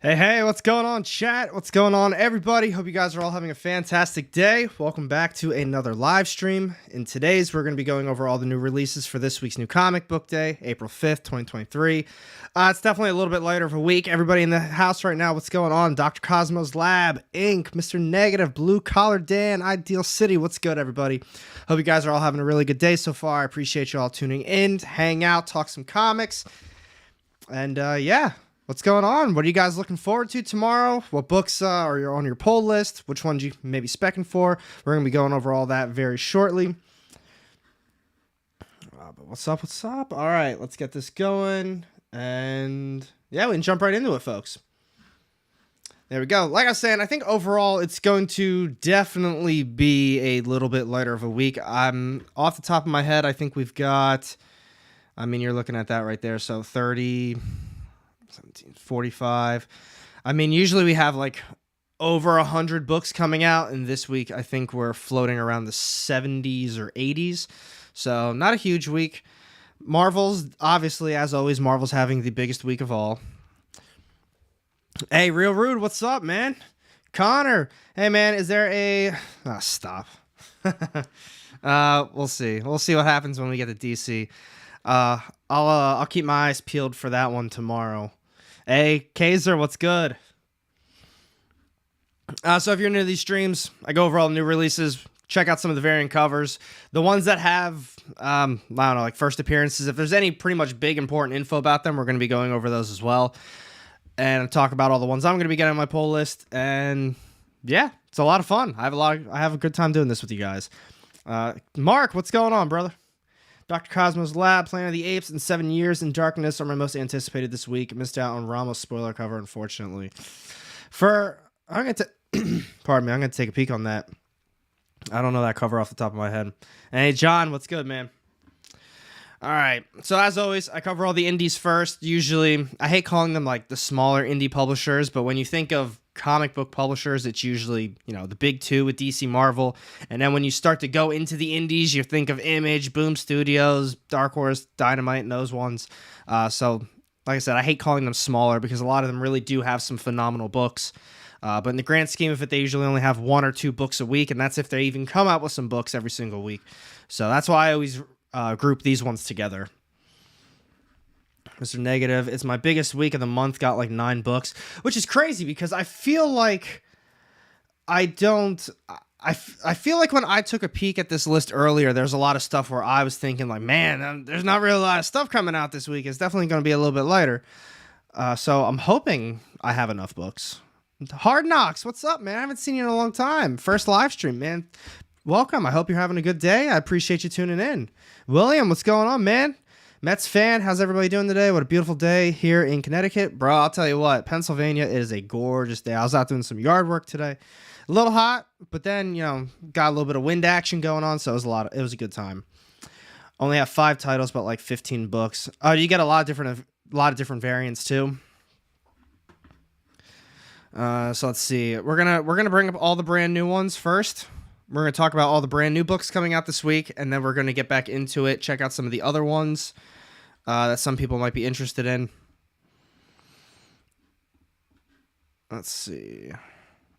Hey, what's going on, chat? What's going on, everybody? Hope you guys are all having a fantastic day. Welcome back to another live stream. In today's, we're going to be going over all the new releases for this week's new comic book day, April 5th, 2023. It's definitely a little bit later of a week. Everybody in the house right now, what's going on? Dr. Cosmo's Lab, Inc., Mr. Negative, Blue Collar Dan, Ideal City. What's good, everybody? Hope you guys are all having a really good day so far. I appreciate you all tuning in to hang out, talk some comics. And, yeah. What's going on? What are you guys looking forward to tomorrow? What books are on your pull list? Which ones you may be specking for? We're going to be going over all that very shortly. But what's up? What's up? All right, let's get this going. And yeah, we can jump right into it, folks. There we go. Like I was saying, I think overall it's going to definitely be a little bit lighter of a week. I'm off the top of my head, I think we've got, you're looking at that right there. So 30... 1745. Usually we have like over 100 books coming out, and this week I think we're floating around the 70s or 80s, so not a huge week. Marvel's, obviously, as always, Marvel's having the biggest week of all. Hey, Real Rude, what's up, man? Connor, hey, man, is there a... stop. We'll see what happens when we get to DC. I'll keep my eyes peeled for that one tomorrow. Hey, Kaiser, what's good? So if you're new to these streams, I go over all the new releases, check out some of the variant covers. The ones that have, like first appearances, if there's any pretty much big important info about them, we're going to be going over those as well. And talk about all the ones I'm going to be getting on my poll list. And yeah, it's a lot of fun. I have a good time doing this with you guys. Mark, what's going on, brother? Dr. Cosmo's Lab, Planet of the Apes, and 7 Years in Darkness are my most anticipated this week. Missed out on Ramos' spoiler cover, unfortunately. I'm going to take a peek on that. I don't know that cover off the top of my head. Hey, John, what's good, man? All right. So as always, I cover all the indies first. Usually, I hate calling them like the smaller indie publishers, but when you think of comic book publishers, it's usually, the big two with DC, Marvel. And then when you start to go into the indies, you think of Image, Boom Studios, Dark Horse, Dynamite, and those ones. So like I said, I hate calling them smaller because a lot of them really do have some phenomenal books. But in the grand scheme of it, they usually only have 1 or 2 books a week, and that's if they even come out with some books every single week. So that's why I always group these ones together. Mr. Negative, it's my biggest week of the month, got like 9 books, which is crazy because I feel like I feel like when I took a peek at this list earlier, there's a lot of stuff where I was thinking like, man, there's not really a lot of stuff coming out this week. It's definitely going to be a little bit lighter. So I'm hoping I have enough books. Hard Knocks, what's up, man? I haven't seen you in a long time. First live stream, man. Welcome. I hope you're having a good day. I appreciate you tuning in. William, what's going on, man? Mets fan, how's everybody doing today? What a beautiful day here in Connecticut. Bro, I'll tell you what, Pennsylvania is a gorgeous day. I was out doing some yard work today. A little hot, but then, got a little bit of wind action going on, so it was a good time. Only have 5 titles, but like 15 books. Oh, you get a lot of different variants too. So let's see. We're gonna bring up all the brand new ones first. We're going to talk about all the brand new books coming out this week, and then we're going to get back into it, check out some of the other ones that some people might be interested in. Let's see.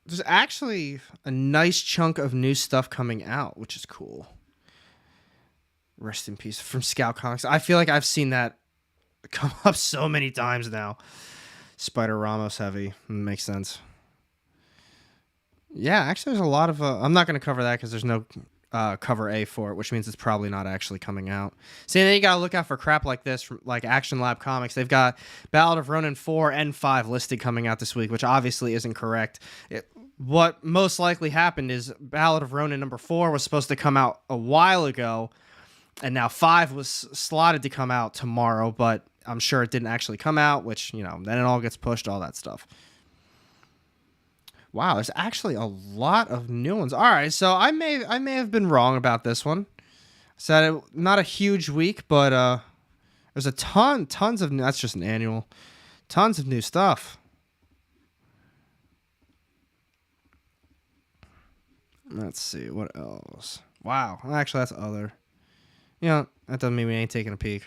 There's actually a nice chunk of new stuff coming out, which is cool. Rest in peace from Scout Comics. I feel like I've seen that come up so many times now. Spider Ramos heavy. Makes sense. Yeah, actually, there's a lot of... I'm not going to cover that because there's no cover A for it, which means it's probably not actually coming out. See, then you got to look out for crap like this from like Action Lab Comics. They've got Ballad of Ronin 4 and 5 listed coming out this week, which obviously isn't correct. What most likely happened is Ballad of Ronin number 4 was supposed to come out a while ago, and now 5 was slotted to come out tomorrow, but I'm sure it didn't actually come out, which, then it all gets pushed, all that stuff. Wow, there's actually a lot of new ones. All right, so I may have been wrong about this one. Said not a huge week, but there's a tons of new. That's just an annual. Tons of new stuff. Let's see what else. Wow, actually that's other. That doesn't mean we ain't taking a peek.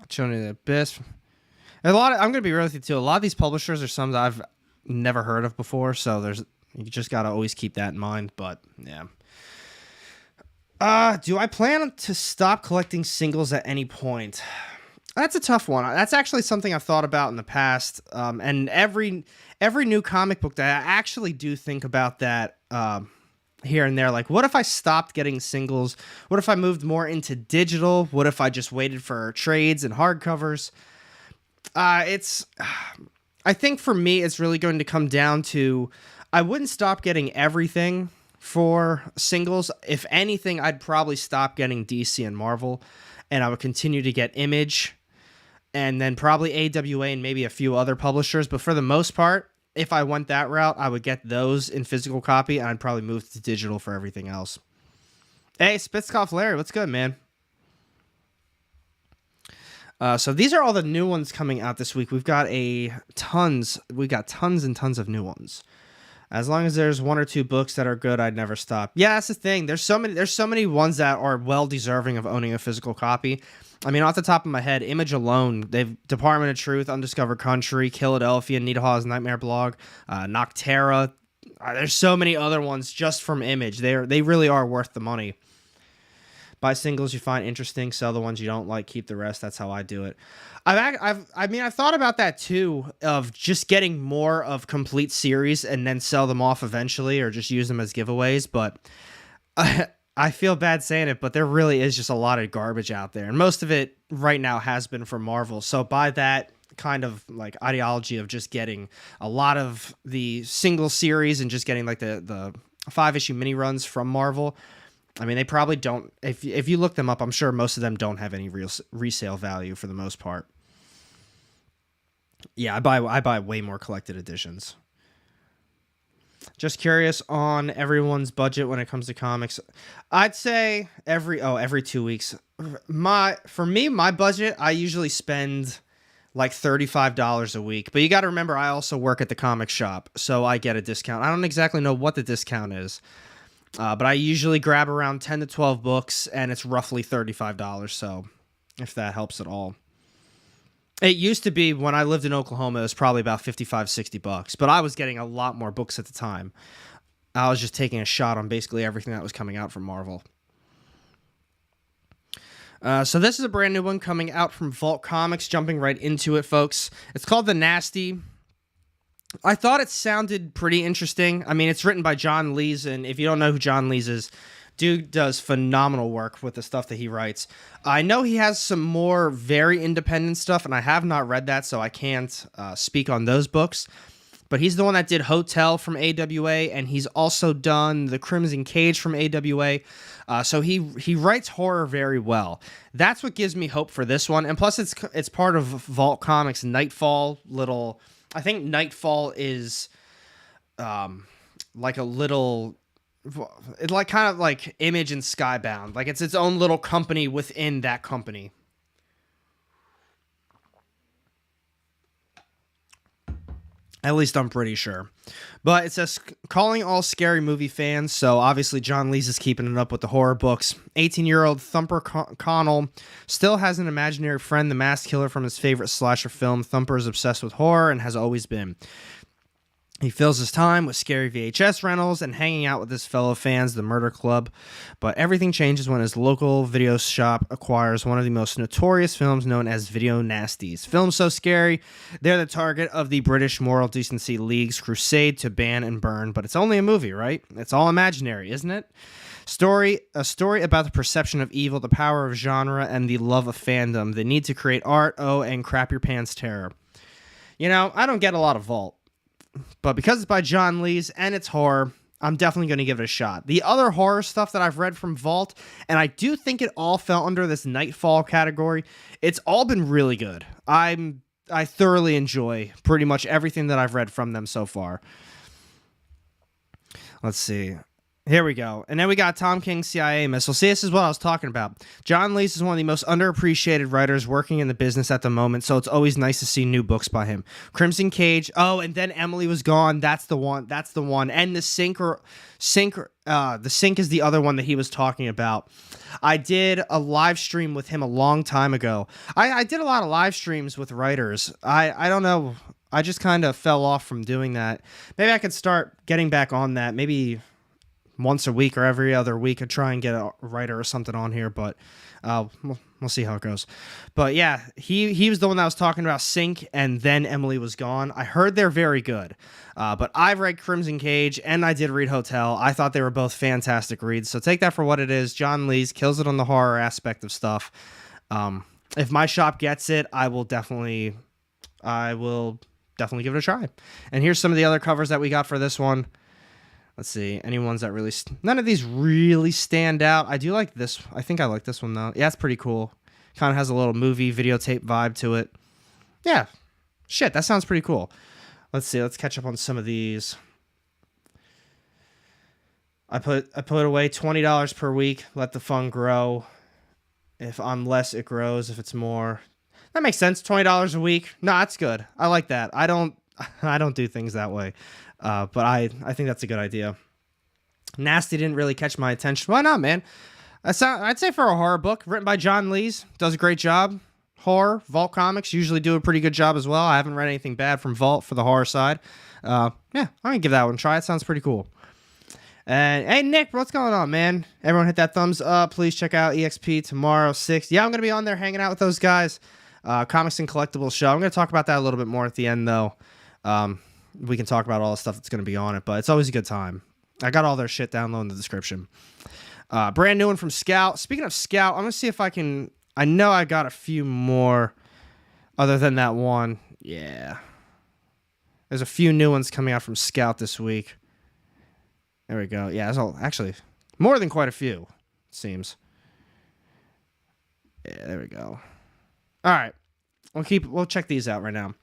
Children of the Abyss. I'm gonna be real with you too. A lot of these publishers are some that I've never heard of before, so you just gotta always keep that in mind. But yeah. Do I plan to stop collecting singles at any point? That's a tough one. That's actually something I've thought about in the past. And every new comic book that I actually do think about that here and there. Like, what if I stopped getting singles? What if I moved more into digital? What if I just waited for trades and hardcovers? I think for me, it's really going to come down to, I wouldn't stop getting everything for singles. If anything, I'd probably stop getting DC and Marvel, and I would continue to get Image, and then probably AWA and maybe a few other publishers. But for the most part, if I went that route, I would get those in physical copy, and I'd probably move to digital for everything else. Hey, Spitzkoff Larry, what's good, man? So these are all the new ones coming out this week. We've got tons and tons of new ones. As long as there's one or two books that are good, I'd never stop. Yeah, that's the thing. There's so many ones that are well deserving of owning a physical copy. I mean, off the top of my head, Image alone, they've Department of Truth, Undiscovered Country, Philadelphia, Nita Hawes' Nightmare Blog, Noctera. There's so many other ones just from Image. They really are worth the money. Buy singles you find interesting, sell the ones you don't like, keep the rest. That's how I do it. I've thought about that too, of just getting more of complete series and then sell them off eventually, or just use them as giveaways. But I feel bad saying it, but there really is just a lot of garbage out there, and most of it right now has been from Marvel. So by that kind of like ideology of just getting a lot of the single series and just getting like the 5-issue mini runs from Marvel, I mean, they probably don't. If you look them up, I'm sure most of them don't have any real resale value for the most part. Yeah, I buy way more collected editions. Just curious on everyone's budget when it comes to comics. I'd say every 2 weeks. For me, my budget, I usually spend like $35 a week. But you got to remember, I also work at the comic shop, so I get a discount. I don't exactly know what the discount is. But I usually grab around 10 to 12 books, and it's roughly $35, so if that helps at all. It used to be, when I lived in Oklahoma, it was probably about $55-$60, but I was getting a lot more books at the time. I was just taking a shot on basically everything that was coming out from Marvel. So this is a brand new one coming out from Vault Comics, jumping right into it, folks. It's called The Nasty. I thought it sounded pretty interesting. I mean, it's written by John Lees, and if you don't know who John Lees is, dude does phenomenal work with the stuff that he writes. I know he has some more very independent stuff, and I have not read that, so I can't speak on those books. But he's the one that did Hotel from AWA, and he's also done The Crimson Cage from AWA. So he writes horror very well. That's what gives me hope for this one. And plus, it's part of Vault Comics' Nightfall little... I think Nightfall is like a little... It's like kind of like Image and Skybound. Like it's its own little company within that company. At least I'm pretty sure. But it says, calling all scary movie fans. So obviously John Lees is keeping it up with the horror books. 18-year-old Thumper Connell still has an imaginary friend, the masked killer from his favorite slasher film. Thumper is obsessed with horror and has always been. He fills his time with scary VHS rentals and hanging out with his fellow fans, the Murder Club. But everything changes when his local video shop acquires one of the most notorious films known as Video Nasties. Films so scary, they're the target of the British Moral Decency League's crusade to ban and burn. But it's only a movie, right? It's all imaginary, isn't it? A story about the perception of evil, the power of genre, and the love of fandom. The need to create art, and crap your pants terror. You know, I don't get a lot of Vault. But because it's by John Lees and it's horror, I'm definitely going to give it a shot. The other horror stuff that I've read from Vault, and I do think it all fell under this Nightfall category, it's all been really good. I thoroughly enjoy pretty much everything that I've read from them so far. Let's see. Here we go. And then we got Tom King's CIA Missile. See, this is what I was talking about. John Lees is one of the most underappreciated writers working in the business at the moment, so it's always nice to see new books by him. Crimson Cage. Oh, and then Emily Was Gone. That's the one. And the The Sink is the other one that he was talking about. I did a live stream with him a long time ago. I did a lot of live streams with writers. I don't know. I just kind of fell off from doing that. Maybe I could start getting back on that. Maybe once a week or every other week. I'd try and get a writer or something on here, but we'll see how it goes. But yeah, he was the one that was talking about Sink, and then Emily Was Gone. I heard they're very good. But I've read Crimson Cage, and I did read Hotel. I thought they were both fantastic reads, so take that for what it is. John Lees kills it on the horror aspect of stuff. If my shop gets it, I will definitely give it a try. And here's some of the other covers that we got for this one. Let's see. Any ones that really... None of these really stand out. I do like this. I think I like this one, though. Yeah, it's pretty cool. Kind of has a little movie videotape vibe to it. Yeah. Shit, that sounds pretty cool. Let's see. Let's catch up on some of these. I put away $20 per week. Let the fun grow. If I'm less, it grows. If it's more... That makes sense. $20 a week. No, that's good. I like that. I don't do things that way. But I think that's a good idea. Nasty didn't really catch my attention. Why not, man? I'd say for a horror book written by John Lees, does a great job. Horror, Vault Comics usually do a pretty good job as well. I haven't read anything bad from Vault for the horror side. Yeah, I'm gonna give that one a try. It sounds pretty cool. And hey, Nick, what's going on, man? Everyone hit that thumbs up. Please check out EXP tomorrow, 6. Yeah, I'm gonna be on there hanging out with those guys. Comics and Collectibles show. I'm gonna talk about that a little bit more at the end, though. We can talk about all the stuff that's going to be on it, but it's always a good time. I got all their shit down low in the description. Brand new one from Scout. Speaking of Scout, I'm going to see if I can... I know I got a few more other than that one. Yeah. There's a few new ones coming out from Scout this week. There we go. Yeah, there's actually more than quite a few, it seems. Yeah, there we go. All right. We'll check these out right now.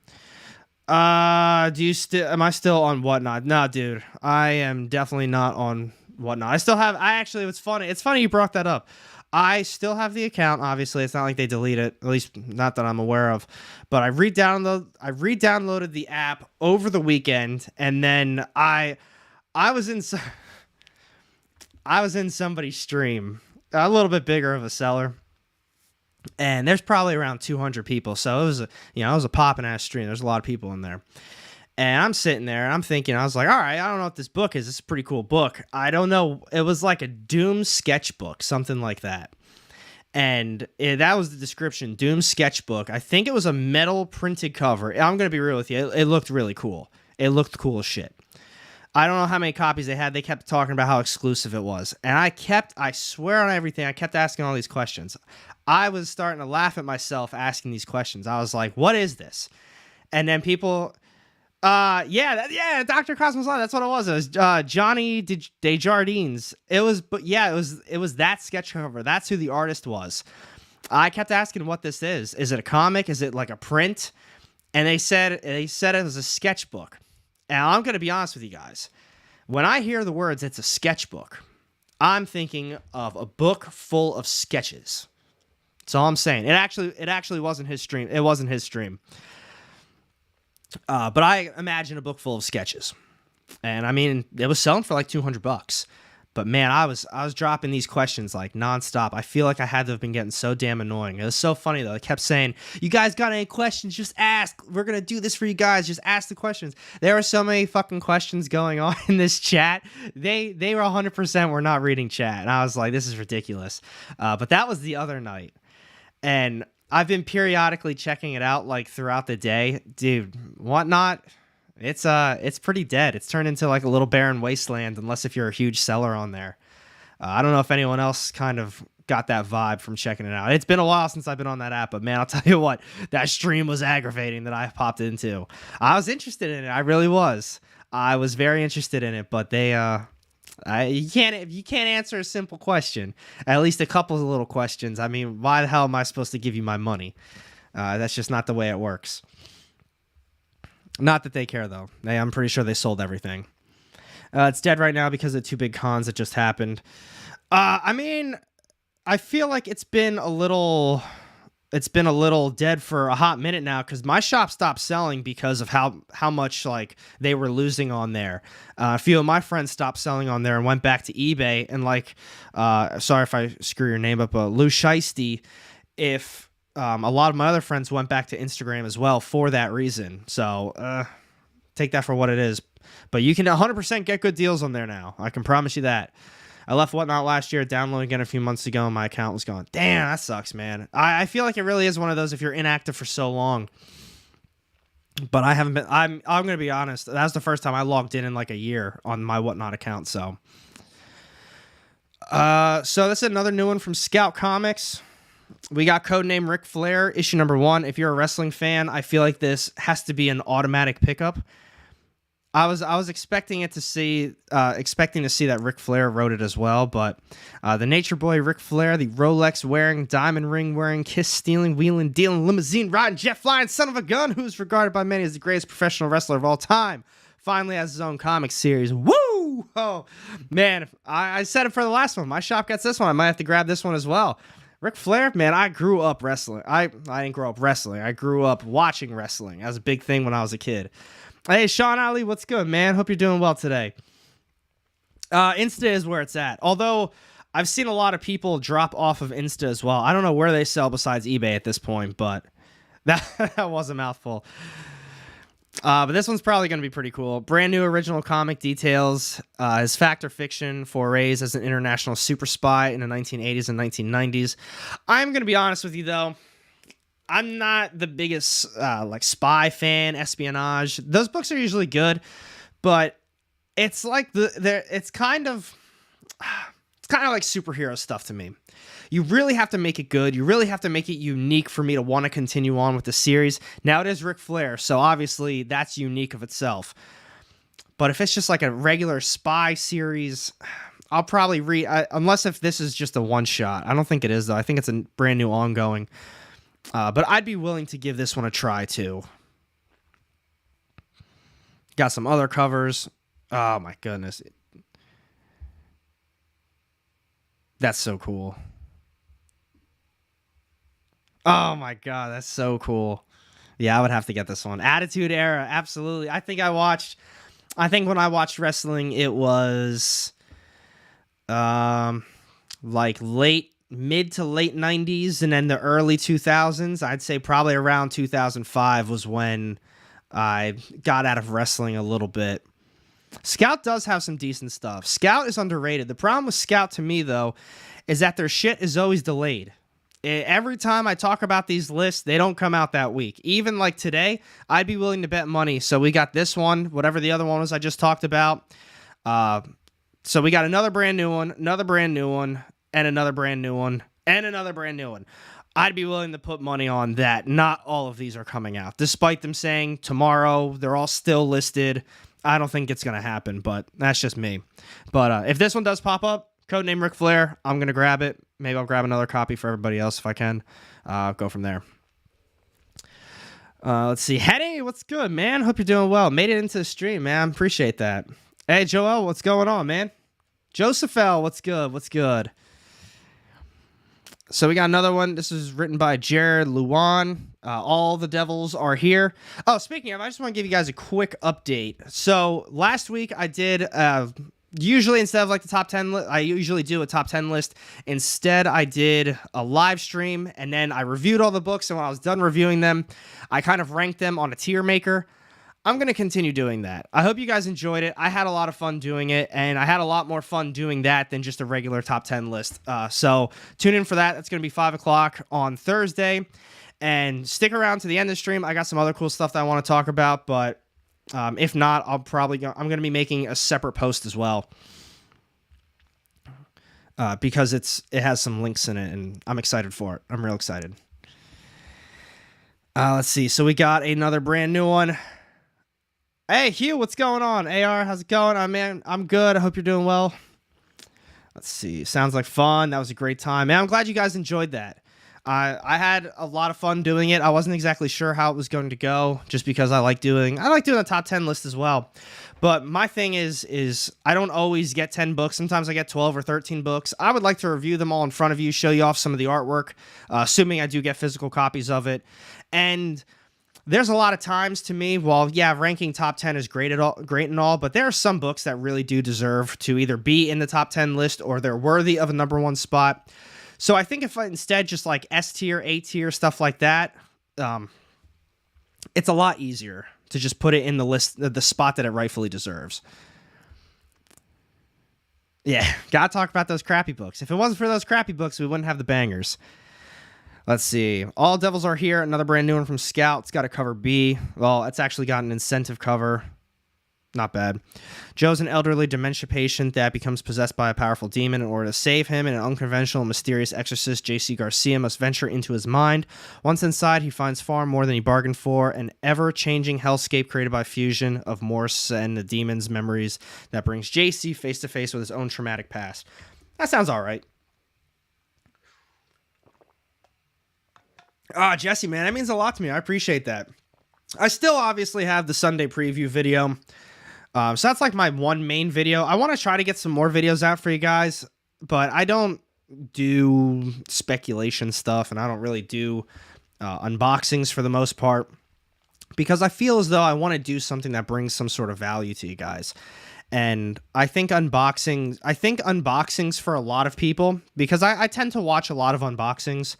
Am I still on Whatnot? Nah, dude. I am definitely not on Whatnot. It's funny you brought that up. I still have the account, obviously. It's not like they delete it, at least not that I'm aware of. But I re-downloaded the app over the weekend, and then I was in somebody's stream, a little bit bigger of a seller. And there's probably around 200 people. So it was a popping ass stream. There's a lot of people in there. And I'm sitting there and I'm thinking, I was like, all right, I don't know what this book is. It's a pretty cool book. I don't know. It was like a Doom sketchbook, something like that. And that was the description, Doom sketchbook. I think it was a metal printed cover. I'm going to be real with you. It looked really cool. It looked cool as shit. I don't know how many copies they had. They kept talking about how exclusive it was. And I swear on everything, I kept asking all these questions. I was starting to laugh at myself asking these questions. I was like, what is this? And then people, Dr. Cosmos Live, that's what it was. It was Johnny Desjardins. It was that sketch cover. That's who the artist was. I kept asking what this is. Is it a comic? Is it like a print? And they said it was a sketchbook. And I'm going to be honest with you guys. When I hear the words, it's a sketchbook, I'm thinking of a book full of sketches. That's all I'm saying. It actually wasn't his stream. It wasn't his stream. But I imagine a book full of sketches. And I mean, it was selling for like $200. But man, I was dropping these questions like nonstop. I feel like I had to have been getting so damn annoying. It was so funny though. I kept saying, "You guys got any questions? Just ask. We're gonna do this for you guys. Just ask the questions." There were so many fucking questions going on in this chat. They were 100% were not reading chat, and I was like, "This is ridiculous." But that was the other night, and I've been periodically checking it out like throughout the day, dude. Whatnot. It's pretty dead. It's turned into like a little barren wasteland, unless if you're a huge seller on there. I don't know if anyone else kind of got that vibe from checking it out. It's been a while since I've been on that app, but man, I'll tell you what, that stream was aggravating that I popped into. I was interested in it. I really was. I was very interested in it, but you can't answer a simple question, at least a couple of little questions. I mean, why the hell am I supposed to give you my money? That's just not the way it works. Not that they care, though. I'm pretty sure they sold everything. It's dead right now because of 2 big cons that just happened. I mean, I feel like it's been a little it's been a little dead for a hot minute now because my shop stopped selling because of how much like they were losing on there. A few of my friends stopped selling on there and went back to eBay. And like, sorry if I screw your name up, Lou Shiesty, if a lot of my other friends went back to Instagram as well for that reason. So take that for what it is. But you can 100% get good deals on there now. I can promise you that. I left Whatnot last year, downloading it a few months ago, and my account was gone. Damn, that sucks, man. I feel like it really is one of those if you're inactive for so long. But I haven't been. I'm going to be honest. That was the first time I logged in like a year on my Whatnot account. So that's another new one from Scout Comics. We got Codename Ric Flair, issue number 1. If you're a wrestling fan, I feel like this has to be an automatic pickup. I was expecting to see that Ric Flair wrote it as well, but the Nature Boy Ric Flair, the Rolex wearing, diamond ring wearing, kiss stealing, wheeling, dealing, limousine riding, jet flying son of a gun, who's regarded by many as the greatest professional wrestler of all time, finally has his own comic series. Woo! Oh man, I said it for the last one. My shop gets this one. I might have to grab this one as well. Ric Flair, man, I grew up wrestling. I didn't grow up wrestling. I grew up watching wrestling. That was a big thing when I was a kid. Hey, Sean Ali, what's good, man? Hope you're doing well today. Insta is where it's at. Although, I've seen a lot of people drop off of Insta as well. I don't know where they sell besides eBay at this point, but that was a mouthful. But this one's probably going to be pretty cool. Brand new original comic details. His fact or fiction forays as an international super spy in the 1980s and 1990s. I'm going to be honest with you, though. I'm not the biggest like spy fan, espionage. Those books are usually good, but it's like it's kind of like superhero stuff to me. You really have to make it good. You really have to make it unique for me to want to continue on with the series. Now it is Ric Flair, so obviously that's unique of itself. But if it's just like a regular spy series, I'll probably read unless if this is just a one shot. I don't think it is though. I think it's a brand new ongoing. But I'd be willing to give this one a try, too. Got some other covers. Oh, my goodness. That's so cool. Oh, my God. That's so cool. Yeah, I would have to get this one. Attitude Era. Absolutely. I think when I watched wrestling, it was like mid to late 90s and then the early 2000s. I'd say probably around 2005 was when I got out of wrestling a little bit. Scout does have some decent stuff. Scout is underrated. The problem with Scout to me, though, is that their shit is always delayed. Every time I talk about these lists, they don't come out that week. Even like today, I'd be willing to bet money. So we got this one, whatever the other one was I just talked about. So we got another brand new one, another brand new one, and another brand new one, and another brand new one. I'd be willing to put money on that. Not all of these are coming out. Despite them saying tomorrow, they're all still listed. I don't think it's going to happen, but that's just me. But if this one does pop up, Codename Ric Flair, I'm going to grab it. Maybe I'll grab another copy for everybody else if I can. Go from there. Let's see. Hetty, what's good, man? Hope you're doing well. Made it into the stream, man. Appreciate that. Hey, Joel, what's going on, man? Joseph L, what's good? What's good? So we got another one. This is written by Jared Luan. All the Devils Are Here. Oh, speaking of, I just want to give you guys a quick update. So last week I did, usually instead of like the top 10, I usually do a top 10 list. Instead, I did a live stream and then I reviewed all the books. And when I was done reviewing them, I kind of ranked them on a tier maker. I'm going to continue doing that. I hope you guys enjoyed it. I had a lot of fun doing it, and I had a lot more fun doing that than just a regular top 10 list. So tune in for that. That's going to be 5 o'clock on Thursday. And stick around to the end of the stream. I got some other cool stuff that I want to talk about, but if not, I'm going to be making a separate post as well. Because it has some links in it, and I'm excited for it. I'm real excited. Let's see. So we got another brand new one. Hey, Hugh, what's going on? AR, how's it going? I'm good. I hope you're doing well. Let's see. Sounds like fun. That was a great time. Man, I'm glad you guys enjoyed that. I had a lot of fun doing it. I wasn't exactly sure how it was going to go, just because I like doing a top 10 list as well. But my thing is I don't always get 10 books. Sometimes I get 12 or 13 books. I would like to review them all in front of you, show you off some of the artwork, assuming I do get physical copies of it. And there's a lot of times, to me, while yeah, ranking top 10 is great and all, but there are some books that really do deserve to either be in the top 10 list or they're worthy of a number one spot. So I think if I instead just like S tier, A tier, stuff like that, it's a lot easier to just put it in the list, the spot that it rightfully deserves. Yeah, gotta talk about those crappy books. If it wasn't for those crappy books, we wouldn't have the bangers. Let's see. All Devils Are Here, another brand new one from Scout. It's got a cover B. Well, it's actually got an incentive cover. Not bad. Joe's an elderly dementia patient that becomes possessed by a powerful demon. In order to save him, an unconventional and mysterious exorcist, J.C. Garcia, must venture into his mind. Once inside, he finds far more than he bargained for, an ever-changing hellscape created by fusion of Morse and the demon's memories that brings J.C. face-to-face with his own traumatic past. That sounds all right. Jesse, man, that means a lot to me. I appreciate that. I still obviously have the Sunday preview video. So that's like my one main video. I want to try to get some more videos out for you guys, but I don't do speculation stuff, and I don't really do unboxings for the most part, because I feel as though I want to do something that brings some sort of value to you guys. And I think unboxings for a lot of people, because I tend to watch a lot of unboxings,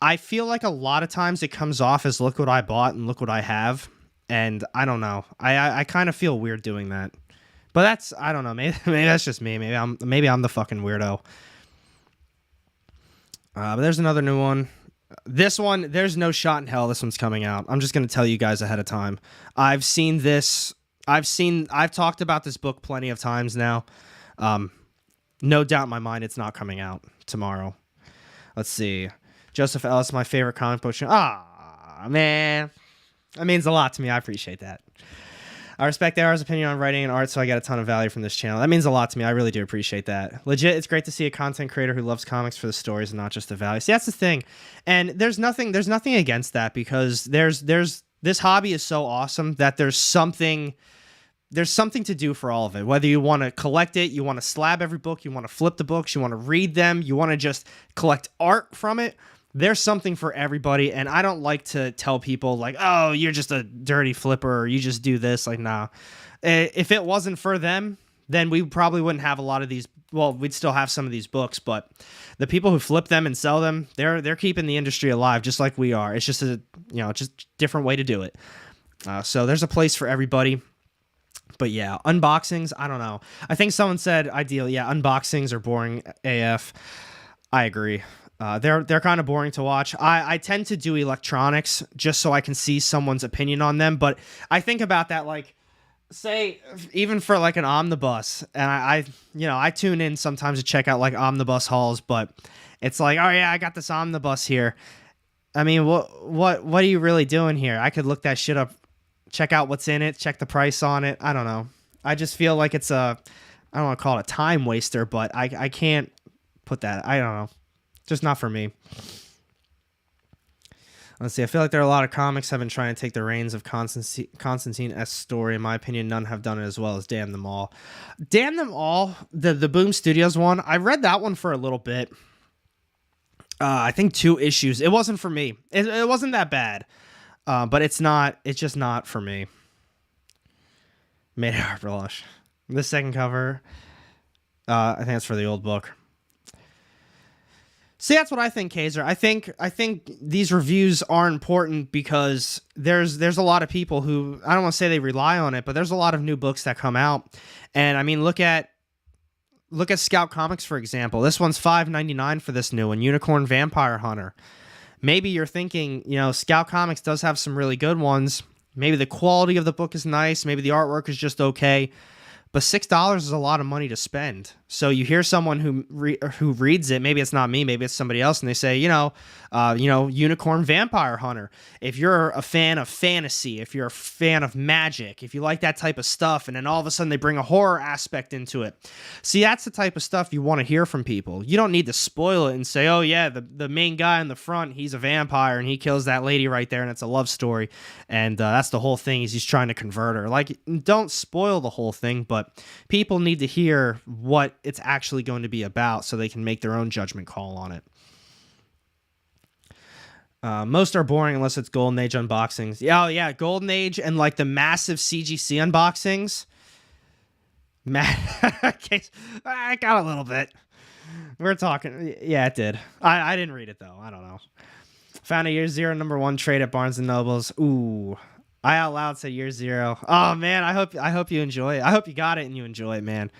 I feel like a lot of times it comes off as look what I bought and look what I have. And I don't know. I kind of feel weird doing that. But that's, I don't know. Maybe that's just me. Maybe I'm the fucking weirdo. But there's another new one. This one, there's no shot in hell this one's coming out. I'm just going to tell you guys ahead of time. I've seen this. I've talked about this book plenty of times now. No doubt in my mind it's not coming out tomorrow. Let's see. Joseph Ellis, my favorite comic book. Man. That means a lot to me. I appreciate that. I respect AR's opinion on writing and art, so I get a ton of value from this channel. That means a lot to me. I really do appreciate that. Legit, it's great to see a content creator who loves comics for the stories and not just the value. See, that's the thing. And there's nothing against that, because there's this hobby is so awesome that there's something to do for all of it. Whether you want to collect it, you want to slab every book, you want to flip the books, you want to read them, you want to just collect art from it. There's something for everybody, and I don't like to tell people, like, oh, you're just a dirty flipper, or you just do this. Like, nah. If it wasn't for them, then we probably wouldn't have a lot of these. Well, we'd still have some of these books, but the people who flip them and sell them, they're keeping the industry alive, just like we are. It's just just different way to do it. So there's a place for everybody. But yeah, unboxings, I don't know. I think someone said, ideally, yeah, unboxings are boring AF. I agree. They're kind of boring to watch. I tend to do electronics just so I can see someone's opinion on them. But I think about that, like, say, even for like an omnibus, and I tune in sometimes to check out like omnibus hauls, but it's like, oh yeah, I got this omnibus here. I mean, what are you really doing here? I could look that shit up, check out what's in it, check the price on it. I don't know. I just feel like it's I don't want to call it a time waster, but I can't put that. I don't know. Just not for me. Let's see. I feel like there are a lot of comics have been trying to take the reins of Constantine-esque story. In my opinion, none have done it as well as Damn Them All. Damn Them All, the Boom Studios one, I read that one for a little bit. I think 2 issues. It wasn't for me. It wasn't that bad. But it's just not for me. Made Heart Blush. The second cover, I think it's for the old book. See, that's what I think, Kaiser. I think these reviews are important because there's a lot of people who, I don't want to say they rely on it, but there's a lot of new books that come out. And I mean, look at Scout Comics, for example. This one's $5.99 for this new one, Unicorn Vampire Hunter. Maybe you're thinking, Scout Comics does have some really good ones. Maybe the quality of the book is nice. Maybe the artwork is just okay. But $6 is a lot of money to spend So you hear someone who reads it, maybe it's not me, maybe it's somebody else, and they say, unicorn vampire hunter. If you're a fan of fantasy, if you're a fan of magic, if you like that type of stuff, and then all of a sudden they bring a horror aspect into it. See, that's the type of stuff you want to hear from people. You don't need to spoil it and say, oh yeah, the main guy in the front, he's a vampire and he kills that lady right there and it's a love story. And that's the whole thing, is he's trying to convert her. Like, don't spoil the whole thing, but people need to hear what it's actually going to be about so they can make their own judgment call on it. Most are boring unless it's Golden Age unboxings. Yeah, Golden Age and like the massive CGC unboxings. I got a little bit. We're talking. Yeah, it did. I didn't read it though. I don't know. Found a Year Zero #1 trade at Barnes and Nobles. Ooh, I out loud say Year Zero. Oh man, I hope you enjoy it. I hope you got it and you enjoy it, man.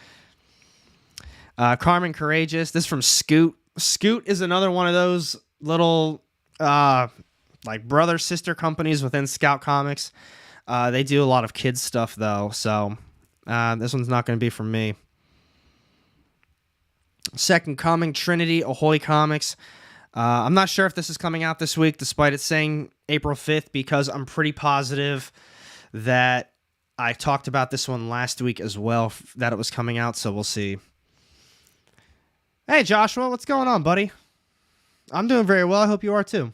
Carmen Courageous. This is from Scoot. Scoot is another one of those little like brother sister companies within Scout Comics. They do a lot of kids stuff though, so this one's not going to be from me. Second Coming, Trinity, Ahoy Comics. I'm not sure if this is coming out this week, despite it saying April 5th, because I'm pretty positive that I talked about this one last week as well, that it was coming out, so we'll see. Hey, Joshua, what's going on, buddy? I'm doing very well. I hope you are, too.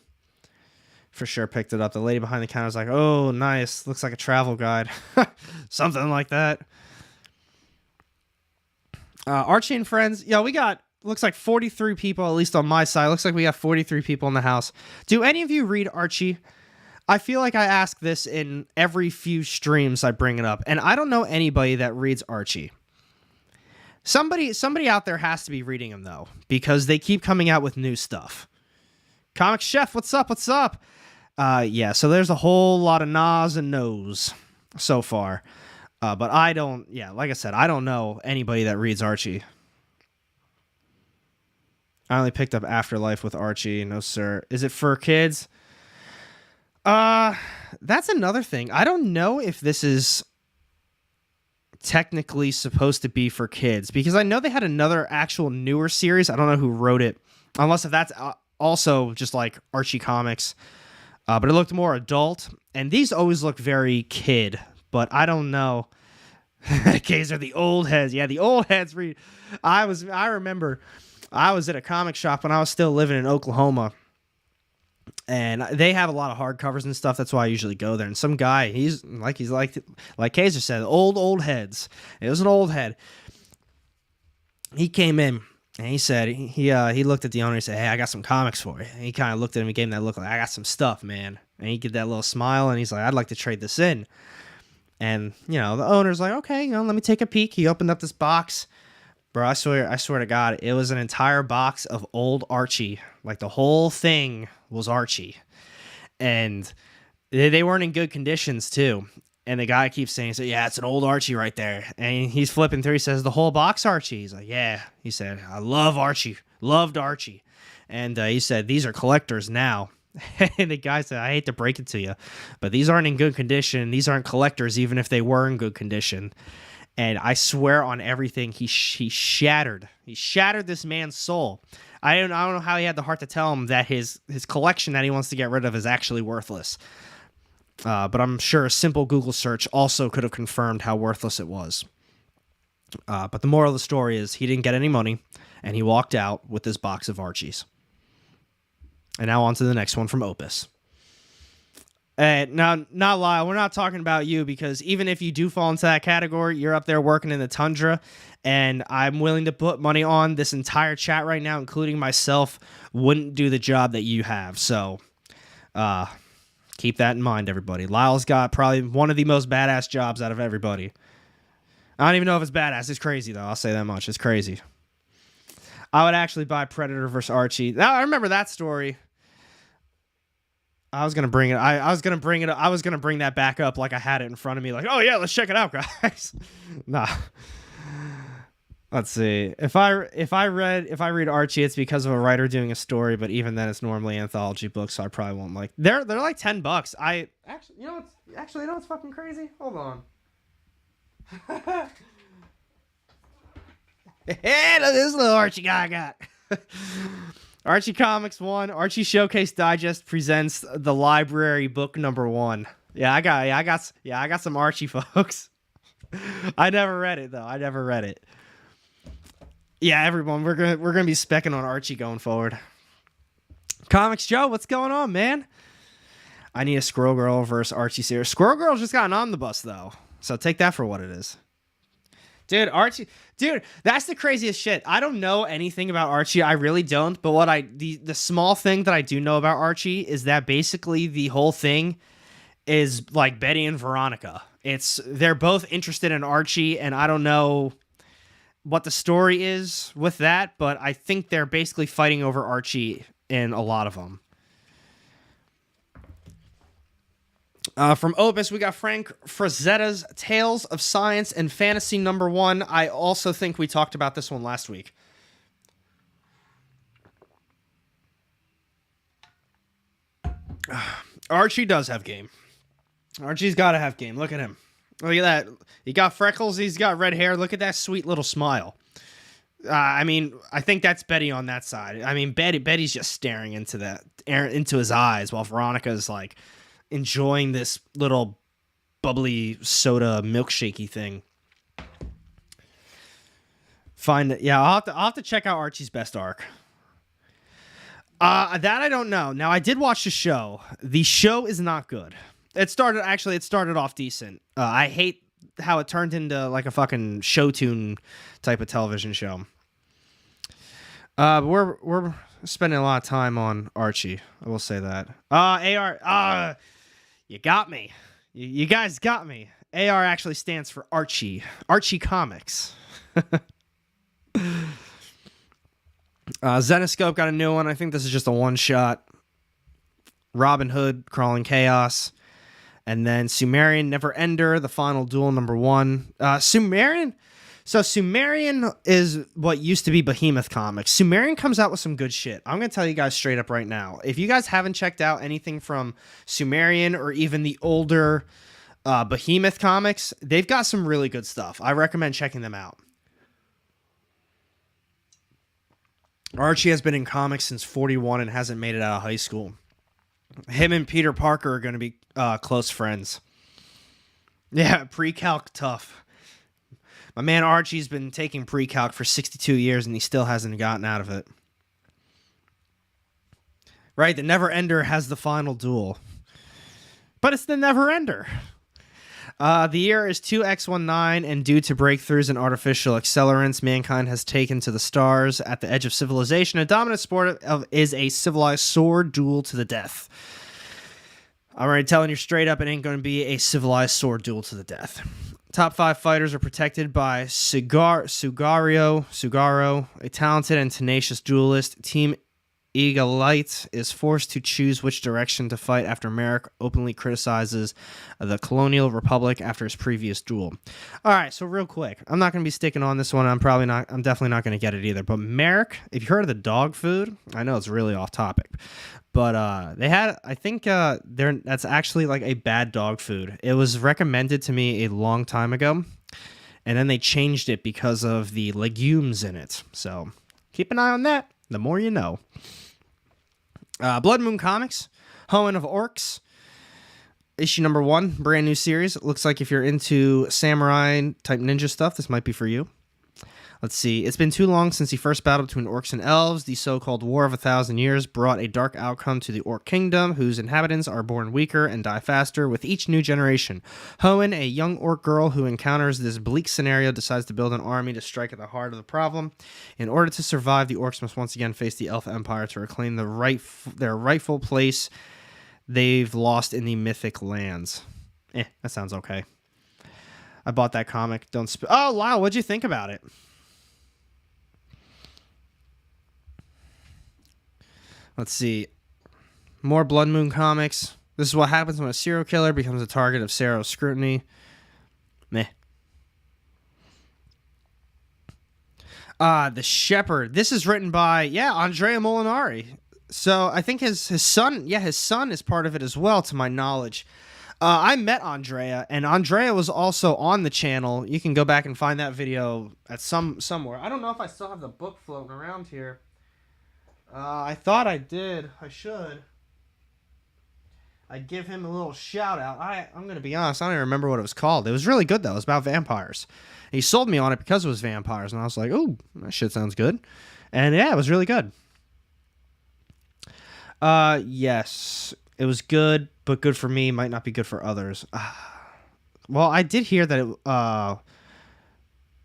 For sure picked it up. The lady behind the counter was like, oh, nice. Looks like a travel guide. Something like that. Archie and friends. Yeah, we got, looks like 43 people, at least on my side. Looks like we got 43 people in the house. Do any of you read Archie? I feel like I ask this in every few streams I bring it up, and I don't know anybody that reads Archie. Somebody out there has to be reading them, though, because they keep coming out with new stuff. Comic Chef, what's up? What's up? Yeah, so there's a whole lot of no's and no's so far. But I don't, like I said, I don't know anybody that reads Archie. I only picked up Afterlife with Archie. No, sir. Is it for kids? That's another thing. I don't know if this is technically supposed to be for kids, because I know they had another actual newer series. I don't know who wrote it, unless if that's also just like Archie Comics. But it looked more adult, and these always look very kid, but I don't know. Kaiser, the old heads. Yeah, the old heads read. I remember I was at a comic shop when I was still living in Oklahoma, and they have a lot of hardcovers and stuff. That's why I usually go there. And some guy, he's like Kaiser said, old heads. It was an old head. He came in and he said, he looked at the owner and said, hey, I got some comics for you. And he kind of looked at him and gave him that look like, I got some stuff, man. And he did that little smile and he's like, I'd like to trade this in. And, the owner's like, okay, let me take a peek. He opened up this box. Bro, I swear to God, it was an entire box of old Archie. Like, the whole thing was Archie. And they weren't in good conditions, too. And the guy keeps saying, yeah, it's an old Archie right there. And he's flipping through. He says, the whole box Archie. He's like, yeah. He said, I love Archie. Loved Archie. And he said, these are collectors now. And the guy said, I hate to break it to you, but these aren't in good condition. These aren't collectors, even if they were in good condition. And I swear on everything, he shattered this man's soul. I don't know how he had the heart to tell him that his collection that he wants to get rid of is actually worthless. But I'm sure a simple Google search also could have confirmed how worthless it was. But the moral of the story is he didn't get any money, and he walked out with this box of Archies. And now on to the next one from Opus. Now, not lie, we're not talking about you, because even if you do fall into that category, you're up there working in the tundra, and I'm willing to put money on this entire chat right now, including myself, wouldn't do the job that you have. So, keep that in mind, everybody. Lyle's got probably one of the most badass jobs out of everybody. I don't even know if it's badass. It's crazy, though. I'll say that much. It's crazy. I would actually buy Predator vs. Archie. Now, I remember that story. I was gonna bring it. I was gonna bring it. I was gonna bring that back up like I had it in front of me. Like, oh yeah, let's check it out, guys. Nah. Let's see. If I read Archie, it's because of a writer doing a story. But even then, it's normally anthology books, so I probably won't like. They're like $10. I actually, you know what's fucking crazy? Hold on. Hey, look at this little Archie guy I got. Archie Comics 1, Archie Showcase Digest presents the library book number 1. Yeah, I got some Archie, folks. I never read it though. I never read it. Yeah, everyone, we're gonna be specking on Archie going forward. Comics Joe, what's going on, man? I need a Squirrel Girl versus Archie series. Squirrel Girl just got an omnibus though, so take that for what it is. Dude, Archie, dude, that's the craziest shit. I don't know anything about Archie. I really don't. But what the small thing that I do know about Archie is that basically the whole thing is like Betty and Veronica. They're both interested in Archie, and I don't know what the story is with that, but I think they're basically fighting over Archie in a lot of them. From Opus, we got Frank Frazetta's Tales of Science and Fantasy number 1. I also think we talked about this one last week. Archie does have game. Archie's got to have game. Look at him. Look at that. He got freckles. He's got red hair. Look at that sweet little smile. I mean, I think that's Betty on that side. I mean, Betty's just staring into his eyes while Veronica's like enjoying this little bubbly soda milkshakey thing. I'll have to check out Archie's best arc. That I don't know. Now I did watch the show. The show is not good. It started off decent. I hate how it turned into like a fucking show tune type of television show. But we're spending a lot of time on Archie. I will say that. AR. You got me. You guys got me. AR actually stands for Archie. Archie Comics. Zenoscope got a new one. I think this is just a one-shot. Robin Hood, Crawling Chaos. And then Sumerian Never Ender, The Final Duel number 1. Sumerian is what used to be Behemoth Comics. Sumerian comes out with some good shit. I'm going to tell you guys straight up right now. If you guys haven't checked out anything from Sumerian or even the older Behemoth Comics, they've got some really good stuff. I recommend checking them out. Archie has been in comics since 41 and hasn't made it out of high school. Him and Peter Parker are going to be close friends. Yeah, pre-calc tough. My man Archie's been taking pre-calc for 62 years and he still hasn't gotten out of it. Right, the Never Ender has the final duel. But it's the Never Ender. The year is 2X19, and due to breakthroughs in artificial accelerants, mankind has taken to the stars. At the edge of civilization, a dominant sport is a civilized sword duel to the death. I'm already telling you straight up, it ain't going to be a civilized sword duel to the death. Top 5 fighters are protected by Sugaro, a talented and tenacious duelist. Team Eaglite is forced to choose which direction to fight after Merrick openly criticizes the Colonial Republic after his previous duel. All right, so real quick, I'm not going to be sticking on this one. I'm definitely not going to get it either. But Merrick, if you heard of the dog food, I know it's really off topic, but they had, I think that's actually like a bad dog food. It was recommended to me a long time ago, and then they changed it because of the legumes in it. So keep an eye on that. The more you know. Blood Moon Comics, Hoenn of Orcs, issue number 1, brand new series. It looks like if you're into samurai type ninja stuff, this might be for you. Let's see. It's been too long since the first battle between orcs and elves. The so-called War of 1,000 Years brought a dark outcome to the orc kingdom, whose inhabitants are born weaker and die faster with each new generation. Hoenn, a young orc girl who encounters this bleak scenario, decides to build an army to strike at the heart of the problem. In order to survive, the orcs must once again face the elf empire to reclaim their rightful place they've lost in the mythic lands. That sounds okay. I bought that comic. Oh, Lyle, what'd you think about it? Let's see. More Blood Moon Comics. This is what happens when a serial killer becomes a target of Sarah's scrutiny. Meh. The Shepherd. This is written by, Andrea Molinari. So I think his son is part of it as well, to my knowledge. I met Andrea, and Andrea was also on the channel. You can go back and find that video at somewhere. I don't know if I still have the book floating around here. I thought I did. I should. I'd give him a little shout out. I'm going to be honest, I don't even remember what it was called. It was really good, though. It was about vampires. He sold me on it because it was vampires, and I was like, ooh, that shit sounds good. And yeah, it was really good. Yes, it was good, but good for me might not be good for others. Well, I did hear that it,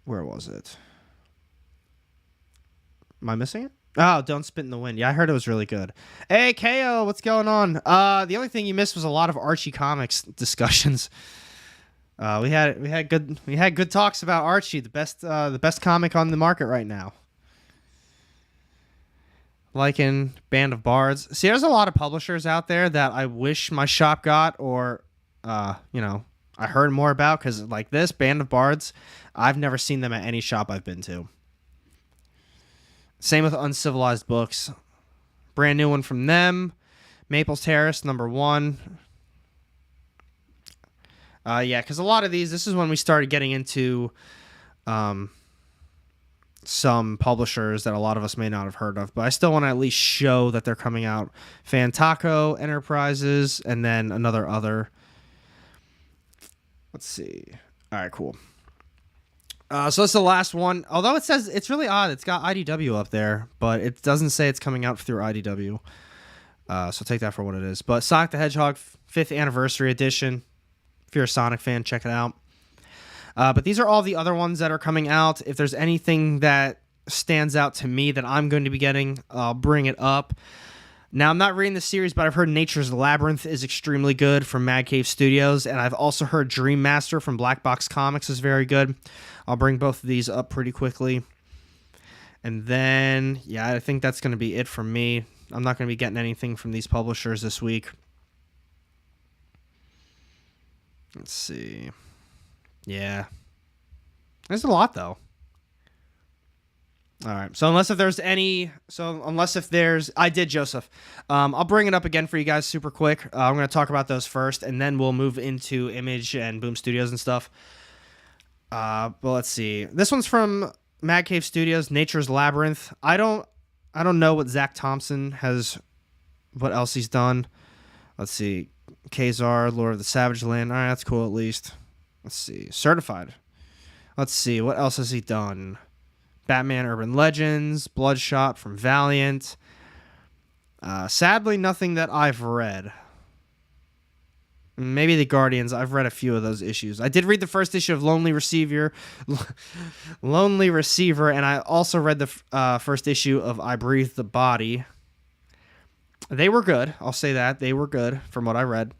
where was it? Am I missing it? Oh, Don't Spit in the Wind. Yeah, I heard it was really good. Hey, KO, what's going on? The only thing you missed was a lot of Archie comics discussions. We had good talks about Archie, the best comic on the market right now. Liking Band of Bards. See, there's a lot of publishers out there that I wish my shop got, or I heard more about, because like this Band of Bards, I've never seen them at any shop I've been to. Same with Uncivilized Books. Brand new one from them. Maples Terrace, #1. Yeah, because a lot of these, this is when we started getting into some publishers that a lot of us may not have heard of, but I still want to at least show that they're coming out. Fantaco Enterprises, and then another other. Let's see. All right, cool. So that's the last one. Although it says, it's really odd. It's got IDW up there, but it doesn't say it's coming out through IDW. So take that for what it is. But Sonic the Hedgehog 5th Anniversary Edition. If you're a Sonic fan, check it out. But these are all the other ones that are coming out. If there's anything that stands out to me that I'm going to be getting, I'll bring it up. Now, I'm not reading the series, but I've heard Nature's Labyrinth is extremely good from Mad Cave Studios, and I've also heard Dream Master from Black Box Comics is very good. I'll bring both of these up pretty quickly. And then, yeah, I think that's going to be it for me. I'm not going to be getting anything from these publishers this week. Let's see. Yeah. There's a lot, though. All right. So unless if there's, I did, Joseph. I'll bring it up again for you guys super quick. I'm going to talk about those first, and then we'll move into Image and Boom Studios and stuff. But let's see. This one's from Mad Cave Studios, Nature's Labyrinth. I don't know what Zach Thompson what else he's done. Let's see. Kazar, Lord of the Savage Land. All right, that's cool at least. Let's see. Certified. Let's see. What else has he done? Batman Urban Legends, Bloodshot from Valiant. Sadly, nothing that I've read. Maybe the Guardians. I've read a few of those issues. I did read the first issue of Lonely Receiver, and I also read the first issue of I Breathe the Body. They were good. I'll say that. They were good from what I read.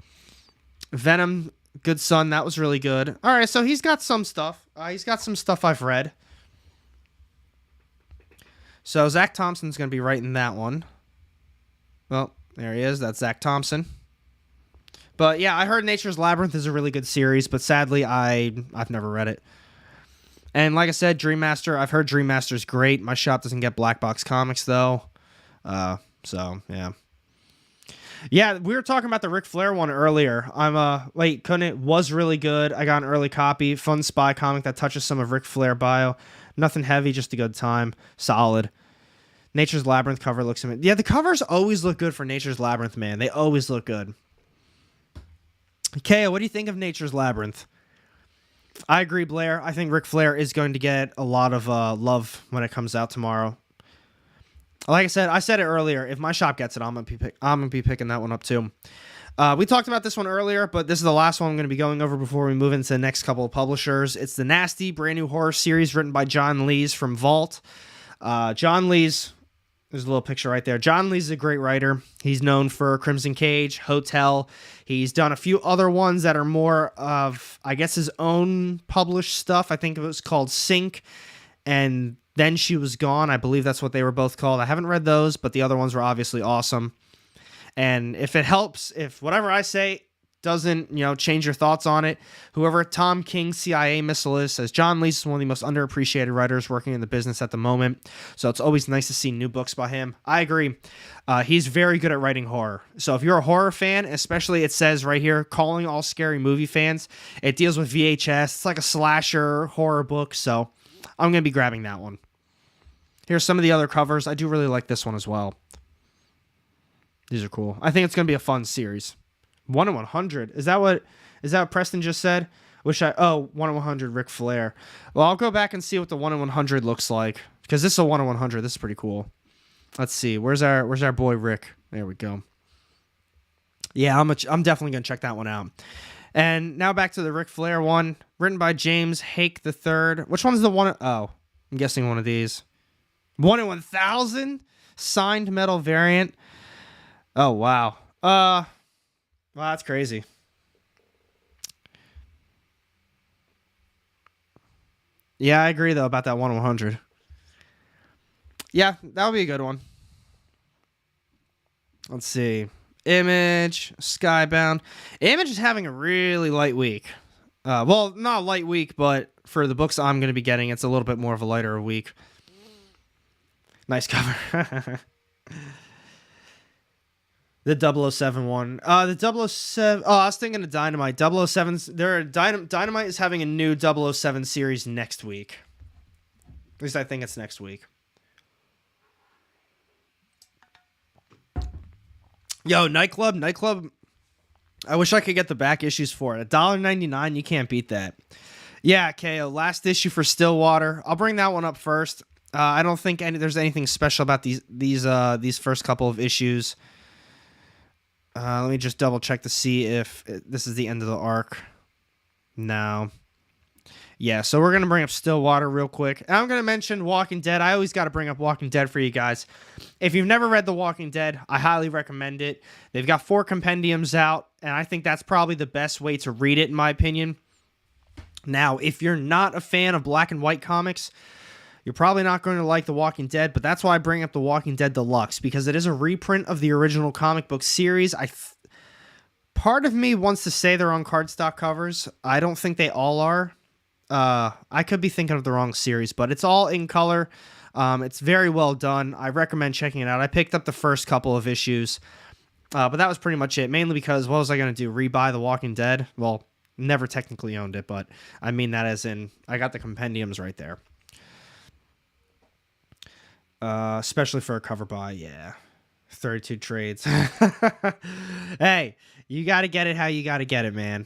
Venom, Good Son, that was really good. All right, so he's got some stuff. He's got some stuff I've read. So Zach Thompson's going to be writing that one. Well, there he is. That's Zach Thompson. But yeah, I heard Nature's Labyrinth is a really good series, but sadly, I've never read it. And like I said, Dream Master, I've heard Dream Master's great. My shop doesn't get Black Box Comics, though. So, yeah. Yeah, we were talking about the Ric Flair one earlier. It was really good. I got an early copy. Fun spy comic that touches some of Ric Flair bio. Nothing heavy, just a good time. Solid. Nature's Labyrinth cover looks amazing. Yeah, the covers always look good for Nature's Labyrinth, man. They always look good. Kaya, what do you think of Nature's Labyrinth? I agree, Blair. I think Ric Flair is going to get a lot of love when it comes out tomorrow. Like I said it earlier. If my shop gets it, I'm gonna be picking that one up too. We talked about this one earlier, but this is the last one I'm going to be going over before we move into the next couple of publishers. It's the Nasty, brand new horror series written by John Lees from Vault. John Lees, there's a little picture right there. John Lees is a great writer. He's known for Crimson Cage, Hotel. He's done a few other ones that are more of, I guess, his own published stuff. I think it was called Sync and Then She Was Gone. I believe that's what they were both called. I haven't read those, but the other ones were obviously awesome. And if it helps, if whatever I say doesn't, change your thoughts on it. Whoever Tom King's CIA missile is says John Lees is one of the most underappreciated writers working in the business at the moment. So it's always nice to see new books by him. I agree. He's very good at writing horror. So if you're a horror fan, especially it says right here, calling all scary movie fans, it deals with VHS. It's like a slasher horror book. So I'm going to be grabbing that one. Here's some of the other covers. I do really like this one as well. These are cool. I think it's going to be a fun series. 1 in 100. Is that what Preston just said? 1 in 100 Ric Flair. Well, I'll go back and see what the 1 in 100 looks like, because this is a 1 in 100. This is pretty cool. Let's see. Where's our boy Rick? There we go. Yeah, I'm definitely going to check that one out. And now back to the Ric Flair one, written by James Hake III. Which one's the one? Oh, I'm guessing one of these. 1 in 1,000 signed metal variant. Oh, wow. Wow, that's crazy. Yeah, I agree, though, about that 1 in 100. Yeah, that would be a good one. Let's see. Image, Skybound. Image is having a really light week. Well, not a light week, but for the books I'm going to be getting, it's a little bit more of a lighter week. Nice cover. The 007 one. The 007... Oh, I was thinking of Dynamite. 007's... Dynamite is having a new 007 series next week. At least I think it's next week. Yo, Nightclub. I wish I could get the back issues for it. $1.99, you can't beat that. Yeah, KO. Last issue for Stillwater. I'll bring that one up first. I don't think there's anything special about these first couple of issues. Let me just double check to see if this is the end of the arc. No. Yeah, so we're going to bring up Stillwater real quick. And I'm going to mention Walking Dead. I always got to bring up Walking Dead for you guys. If you've never read The Walking Dead, I highly recommend it. They've got 4 compendiums out, and I think that's probably the best way to read it, in my opinion. Now, if you're not a fan of black and white comics, you're probably not going to like The Walking Dead, but that's why I bring up The Walking Dead Deluxe, because it is a reprint of the original comic book series. Part of me wants to say they're on cardstock covers. I don't think they all are. I could be thinking of the wrong series, but it's all in color. It's very well done. I recommend checking it out. I picked up the first couple of issues, but that was pretty much it, mainly because what was I going to do, rebuy The Walking Dead? Well, never technically owned it, but I mean that as in I got the compendiums right there. Especially for a cover buy, yeah. 32 trades. Hey, you got to get it how you got to get it, man.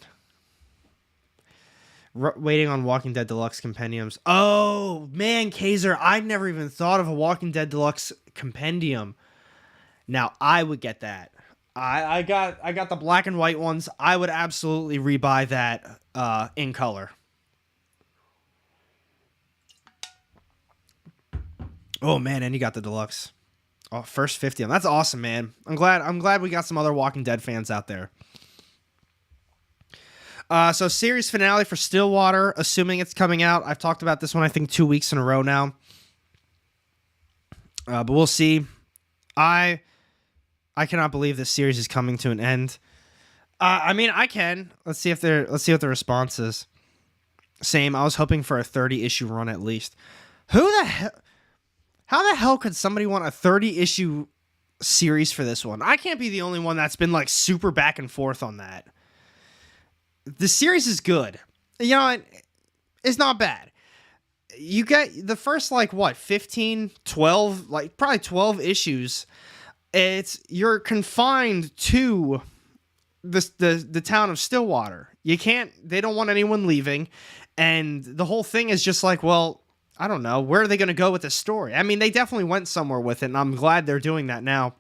Waiting on Walking Dead Deluxe compendiums. Oh, man, Kaiser, I'd never even thought of a Walking Dead Deluxe compendium. Now, I would get that. I got the black and white ones. I would absolutely rebuy that in color. Oh man, and you got the deluxe. Oh, first 50 of them. That's awesome, man. I'm glad we got some other Walking Dead fans out there. So series finale for Stillwater, assuming it's coming out. I've talked about this one, I think, 2 weeks in a row now. But we'll see. I cannot believe this series is coming to an end. I mean, I can. Let's see what the response is. Same. I was hoping for a 30-issue run at least. How the hell could somebody want a 30-issue series for this one? I can't be the only one that's been like super back and forth on that. The series is good. You know, it's not bad. You get the first 15, 12, probably 12 issues. You're confined to the town of Stillwater. They don't want anyone leaving. And the whole thing is just well, I don't know. Where are they going to go with this story? I mean, they definitely went somewhere with it, and I'm glad they're doing that now.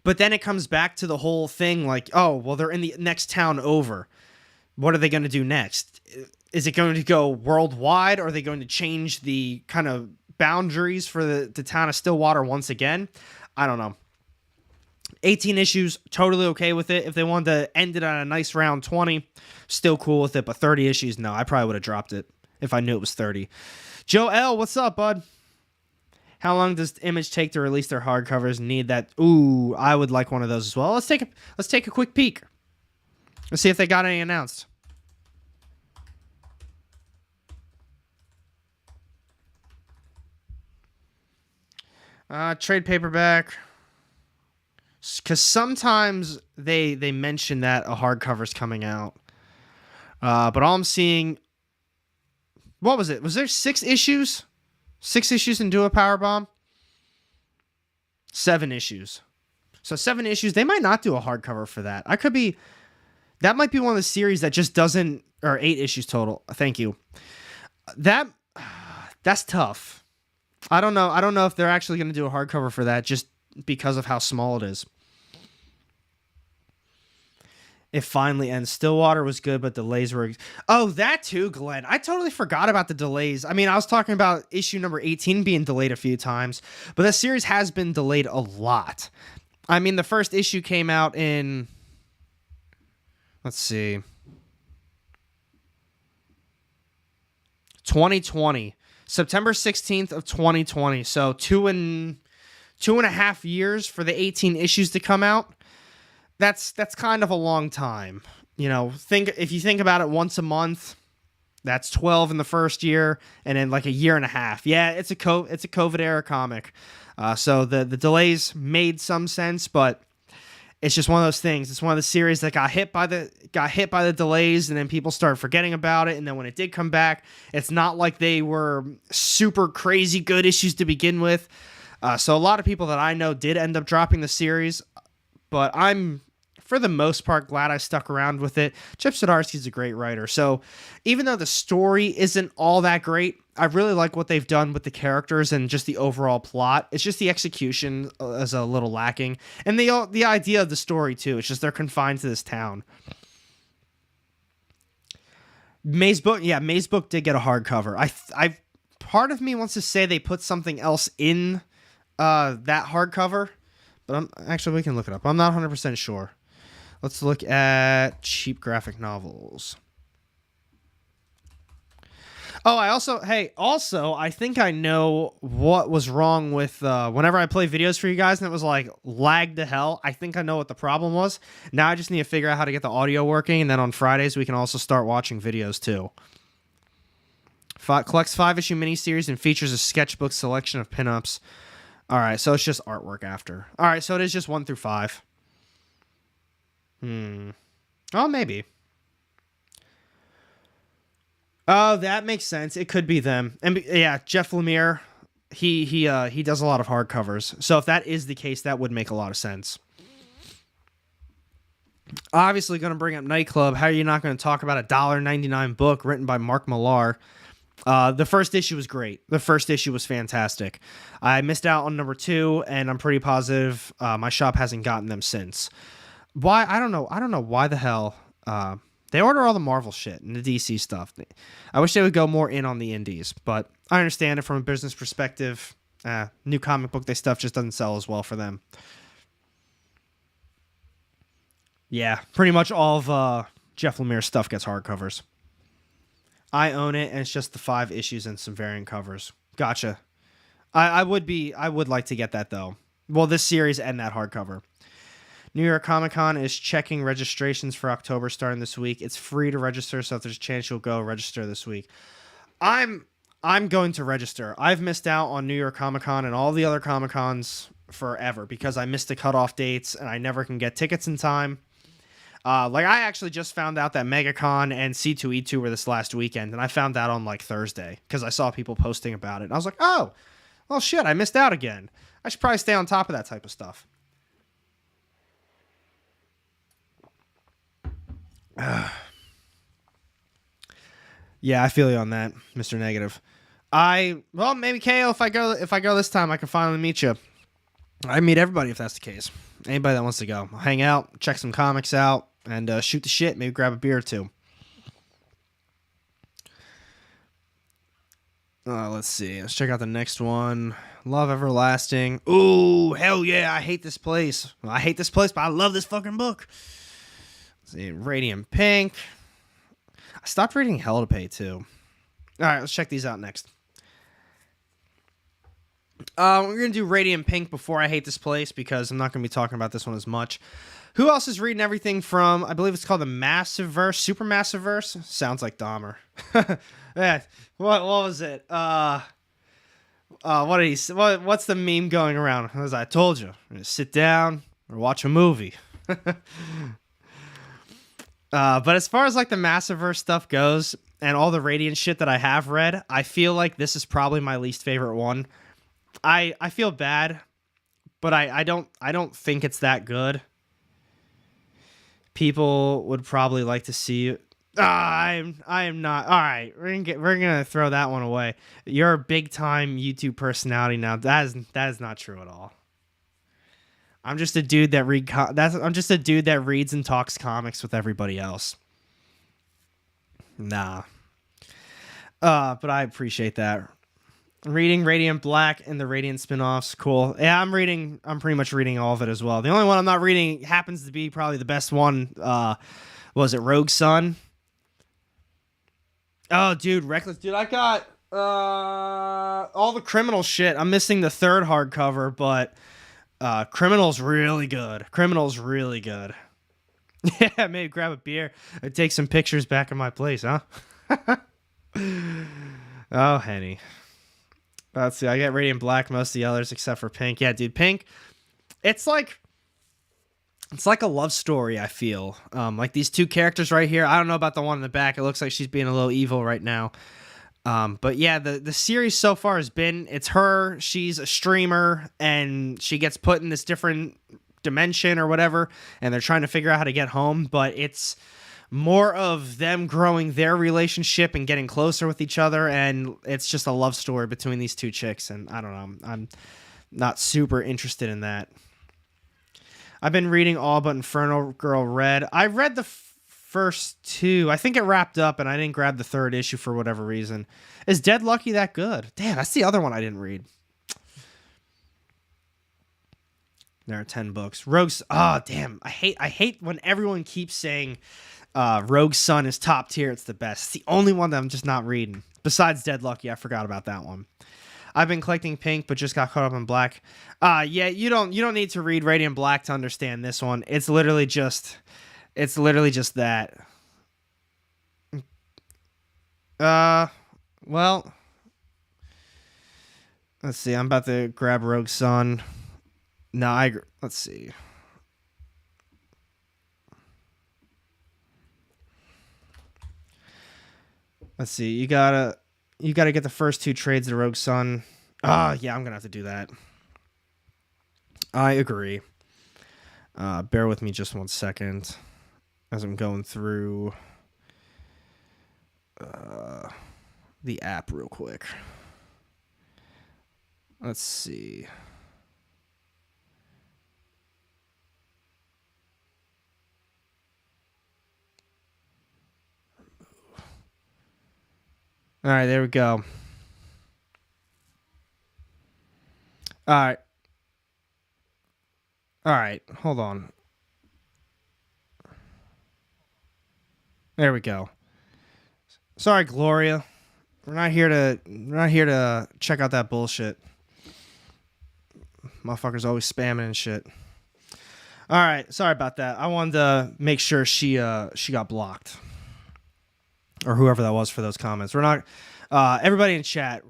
But then it comes back to the whole thing oh, well, they're in the next town over. What are they going to do next? Is it going to go worldwide, or are they going to change the kind of boundaries for the town of Stillwater once again? I don't know. 18 issues, totally okay with it. If they wanted to end it on a nice round 20, still cool with it. But 30 issues, no, I probably would have dropped it if I knew it was 30. Joe L, what's up, bud? How long does Image take to release their hardcovers? Need that? Ooh, I would like one of those as well. Let's take a quick peek. Let's see if they got any announced. Trade paperback. Because sometimes they mention that a hardcover's coming out. But all I'm seeing... What was it? Was there 6 issues? 6 issues in Duo Powerbomb? 7 issues. So 7 issues. They might not do a hardcover for that. That might be one of the series that just doesn't... Or 8 issues total. Thank you. That's tough. I don't know. I don't know if they're actually going to do a hardcover for that just because of how small it is. It finally ends. Stillwater was good, but delays were... Oh, that too, Glenn. I totally forgot about the delays. I mean, I was talking about issue number 18 being delayed a few times, but the series has been delayed a lot. I mean, the first issue came out in... Let's see. 2020. September 16th of 2020. So 2.5 years for the 18 issues to come out. That's kind of a long time. You know, if you think about it, once a month, that's 12 in the first year, and then like a year and a half. Yeah, it's a COVID era comic. So the delays made some sense, but it's just one of those things. It's one of the series that got hit by the delays, and then people started forgetting about it. And then when it did come back, it's not like they were super crazy good issues to begin with. So a lot of people that I know did end up dropping the series, but I'm, for the most part, glad I stuck around with it. Chip Zdarsky's a great writer, so even though the story isn't all that great, I really like what they've done with the characters and just the overall plot. It's just the execution is a little lacking, and the idea of the story too. It's just they're confined to this town. Maze Book did get a hardcover. I part of me wants to say they put something else in that hardcover, but we can look it up. I'm not 100% sure. Let's look at cheap graphic novels. Oh, I think I know what was wrong with whenever I play videos for you guys and it was like lagged to hell. I think I know what the problem was. Now I just need to figure out how to get the audio working, and then on Fridays we can also start watching videos too. Collects 5-issue miniseries and features a sketchbook selection of pinups. All right, so it's just artwork after. All right, so it is just 1 through 5. Oh, maybe. Oh, that makes sense. It could be them. And yeah, Jeff Lemire, he does a lot of hardcovers. So if that is the case, that would make a lot of sense. Obviously going to bring up Nightclub. How are you not going to talk about a $1.99 book written by Mark Millar? The first issue was great. The first issue was fantastic. I missed out on number 2, and I'm pretty positive my shop hasn't gotten them since. Why? I don't know. I don't know why the hell they order all the Marvel shit and the DC stuff. I wish they would go more in on the indies, but I understand it from a business perspective. New comic book day stuff just doesn't sell as well for them. Yeah, pretty much all of Jeff Lemire's stuff gets hardcovers. I own it, and it's just the 5 issues and some variant covers. Gotcha. I would like to get that though. Well, this series and that hardcover. New York Comic Con is checking registrations for October starting this week. It's free to register, so if there's a chance you'll go register this week. I'm going to register. I've missed out on New York Comic Con and all the other Comic Cons forever because I missed the cutoff dates and I never can get tickets in time. I actually just found out that MegaCon and C2E2 were this last weekend, and I found that on like Thursday because I saw people posting about it. And I was like, oh, well, shit, I missed out again. I should probably stay on top of that type of stuff. Yeah, I feel you on that, Mr. Negative. Maybe KO, if I go this time, I can finally meet you. I meet everybody if that's the case. Anybody that wants to go. I'll hang out, check some comics out, and shoot the shit. Maybe grab a beer or two. Let's see. Let's check out the next one. Love Everlasting. Ooh, hell yeah. I hate this place. Well, I hate this place, but I love this fucking book. Let's see. Radiant Pink. I stopped reading Hell to Pay, too. All right, let's check these out next. We're going to do Radiant Pink before I Hate This Place because I'm not going to be talking about this one as much. Who else is reading everything from, I believe it's called the Massive Verse, Supermassive Verse? Sounds like Dahmer. Yeah, what was it? What did he say? What's the meme going around? As I told you, sit down or watch a movie. But as far as like the Massiverse stuff goes and all the Radiant shit that I have read, I feel like this is probably my least favorite one. I feel bad, but I don't think it's that good. People would probably like to see it. I am not. All right, we're gonna throw that one away. You're a big time YouTube personality now. That is not true at all. I'm just a dude that I'm just a dude that reads and talks comics with everybody else. Nah. But I appreciate that. Reading Radiant Black and the Radiant spin-offs, cool. Yeah, I'm pretty much reading all of it as well. The only one I'm not reading happens to be probably the best one. Was it Rogue Sun? Oh, dude, Reckless. Dude, I got all the Criminal shit. I'm missing the third hardcover, but Criminal's really good. Criminal's really good. Yeah, maybe grab a beer and take some pictures back in my place, huh? Oh, Henny. Let's see. I get Radiant Black, most of the others except for Pink. Yeah, dude, Pink. It's like a love story, I feel. Like these two characters right here. I don't know about the one in the back. It looks like she's being a little evil right now. But yeah, the series so far has been, it's her, she's a streamer, and she gets put in this different dimension or whatever, and they're trying to figure out how to get home, but it's more of them growing their relationship and getting closer with each other, and it's just a love story between these two chicks, and I don't know, I'm not super interested in that. I've been reading all but Inferno Girl Red. I read the first two. I think it wrapped up, and I didn't grab the third issue for whatever reason. Is Dead Lucky that good? Damn, that's the other one I didn't read. There are 10 books. Rogue's... Oh, damn. I hate when everyone keeps saying Rogue Sun is top tier. It's the best. It's the only one that I'm just not reading. Besides Dead Lucky, I forgot about that one. I've been collecting Pink, but just got caught up in Black. Yeah, you don't need to read Radiant Black to understand this one. It's literally just that. Well, let's see. I'm about to grab Rogue Sun. No, let's see. Let's see. You gotta get the first two trades of Rogue Sun. Yeah, I'm gonna have to do that. I agree. Bear with me just 1 second as I'm going through the app real quick. Let's see. All right, there we go. All right, hold on. There we go. Sorry, Gloria. We're not here to check out that bullshit. Motherfuckers always spamming and shit. All right, sorry about that. I wanted to make sure she got blocked. Or whoever that was for those comments. We're not everybody in chat.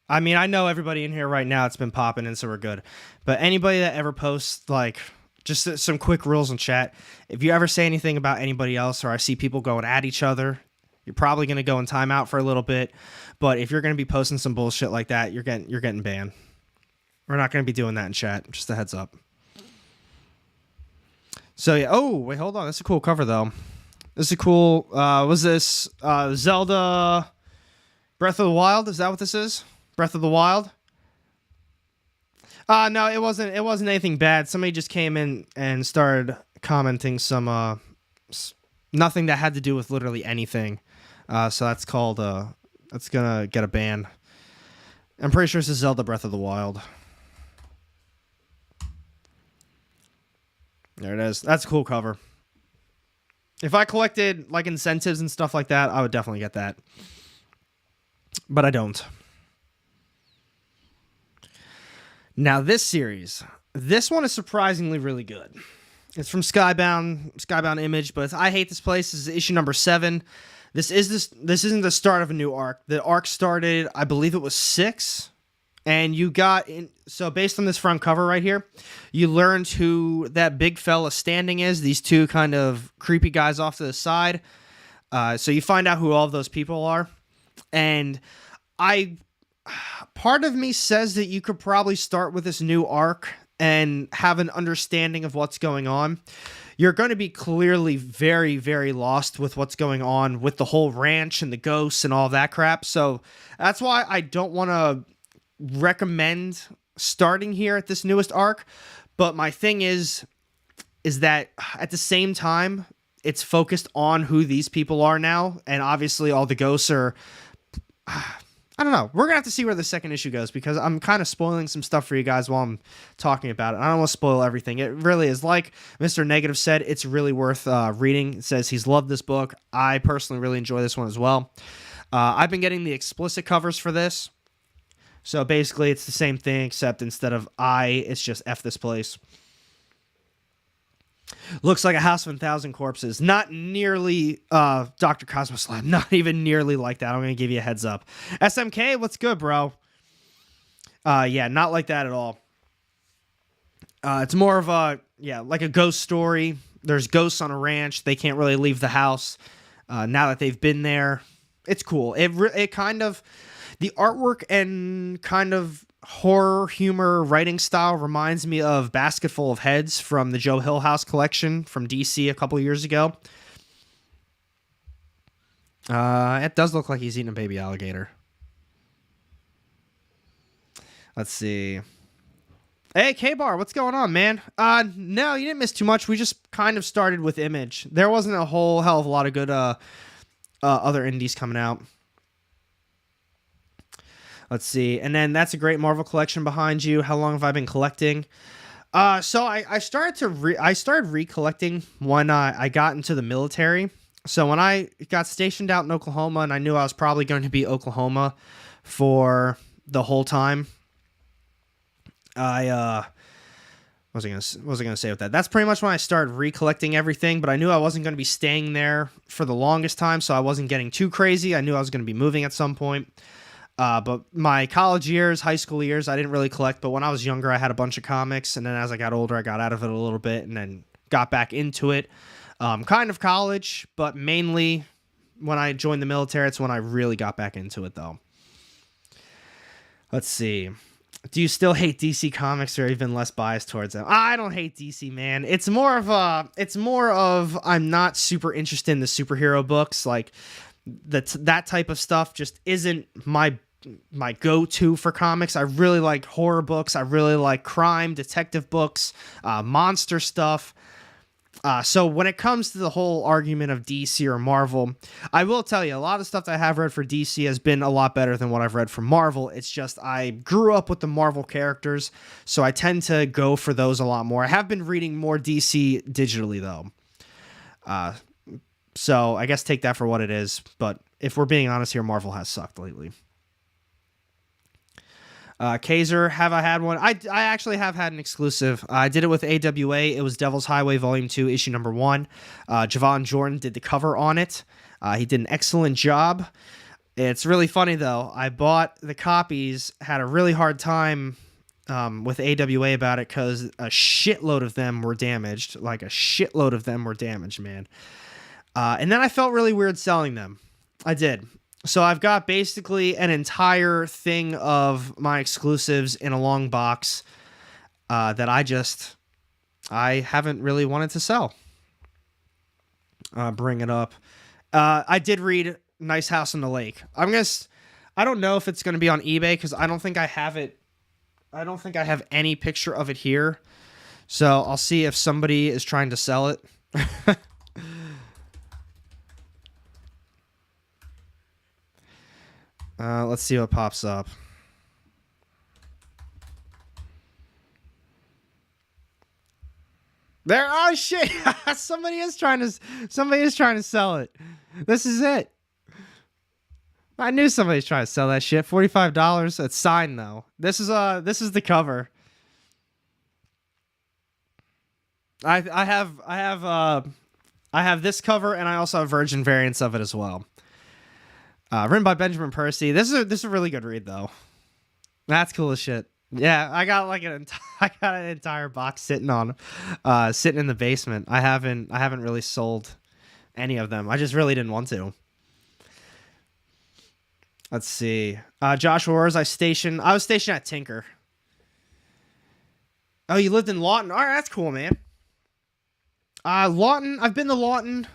I mean, I know everybody in here right now, it's been popping, and so we're good. But anybody that ever posts, like, just some quick rules in chat, if you ever say anything about anybody else, or I see people going at each other, you're probably going to go in timeout for a little bit. But if you're going to be posting some bullshit like that, you're getting banned. We're not going to be doing that in chat. Just a heads up. So, yeah. Oh, wait, hold on. That's a cool cover, though. This is a cool... was this Zelda Breath of the Wild? Is that what this is? Breath of the Wild? No, it wasn't anything bad. Somebody just came in and started commenting some nothing that had to do with literally anything. So that's called that's gonna get a ban. I'm pretty sure this is Zelda Breath of the Wild. There it is. That's a cool cover. If I collected like incentives and stuff like that, I would definitely get that. But I don't. Now this series, this one is surprisingly really good. It's from Skybound Image, but I Hate This Place. This is issue number 7. This isn't the start of a new arc. The arc started, I believe it was 6. And you got in, so based on this front cover right here, you learned who that big fella standing is. These two kind of creepy guys off to the side. So you find out who all of those people are. And part of me says that you could probably start with this new arc and have an understanding of what's going on. You're going to be clearly very, very lost with what's going on with the whole ranch and the ghosts and all that crap. So that's why I don't want to recommend starting here at this newest arc. But my thing is that at the same time, it's focused on who these people are now. And obviously all the ghosts are... I don't know. We're going to have to see where the second issue goes because I'm kind of spoiling some stuff for you guys while I'm talking about it. I don't want to spoil everything. It really is. Like Mr. Negative said, it's really worth reading. It says he's loved this book. I personally really enjoy this one as well. I've been getting the explicit covers for this. So basically it's the same thing except instead of it's just F this place. Looks like a house of 1,000 corpses. Not nearly Dr. Cosmos Lab. Not even nearly like that. I'm going to give you a heads up. SMK, what's good, bro? Yeah, not like that at all. It's more of like a ghost story. There's ghosts on a ranch. They can't really leave the house now that they've been there. It's cool. It kind of... The artwork and kind of horror humor writing style reminds me of Basketful of Heads from the Joe Hill House collection from DC a couple years ago. It does look like he's eating a baby alligator. Let's see. Hey, K-Bar, what's going on, man? No, you didn't miss too much. We just kind of started with Image. There wasn't a whole hell of a lot of good other indies coming out. Let's see. And then that's a great Marvel collection behind you. How long have I been collecting? So I started recollecting when I got into the military. So when I got stationed out in Oklahoma and I knew I was probably going to be Oklahoma for the whole time, what was I gonna say with that? That's pretty much when I started recollecting everything, but I knew I wasn't going to be staying there for the longest time, so I wasn't getting too crazy. I knew I was going to be moving at some point. But my college years, high school years, I didn't really collect. But when I was younger, I had a bunch of comics. And then as I got older, I got out of it a little bit and then got back into it. Kind of college, but mainly when I joined the military, it's when I really got back into it, though. Let's see. Do you still hate DC Comics or even less biased towards them? I don't hate DC, man. It's more of I'm not super interested in the superhero books. Like that type of stuff just isn't my go-to for comics. I really like horror books. I really like crime, detective books, monster stuff. So when it comes to the whole argument of DC or Marvel, I will tell you, a lot of stuff that I have read for DC has been a lot better than what I've read for Marvel. It's just I grew up with the Marvel characters, so I tend to go for those a lot more. I have been reading more DC digitally, though. So I guess take that for what it is. But if we're being honest here, Marvel has sucked lately. Kaiser, have I had one? I actually have had an exclusive. I did it with AWA. It was Devil's Highway Volume 2, issue number 1. Javon Jordan did the cover on it. He did an excellent job. It's really funny, though. I bought the copies, had a really hard time with AWA about it because a shitload of them were damaged. Like, a shitload of them were damaged, man. And then I felt really weird selling them. I did. So I've got basically an entire thing of my exclusives in a long box that I haven't really wanted to sell. Bring it up. I did read Nice House on the Lake. I don't know if it's going to be on eBay because I don't think I have it. I don't think I have any picture of it here. So I'll see if somebody is trying to sell it. Let's see what pops up. There, oh shit! Somebody is trying to sell it. This is it. I knew somebody's trying to sell that shit. $45. It's signed though. This is the cover. I have this cover, and I also have virgin variants of it as well. Written by Benjamin Percy. This is a really good read though. That's cool as shit. Yeah, I got like I got an entire box sitting in the basement. I haven't really sold any of them. I just really didn't want to. Let's see. Joshua, where was I stationed? I was stationed at Tinker. Oh, you lived in Lawton. All right, that's cool, man. Lawton. I've been to Lawton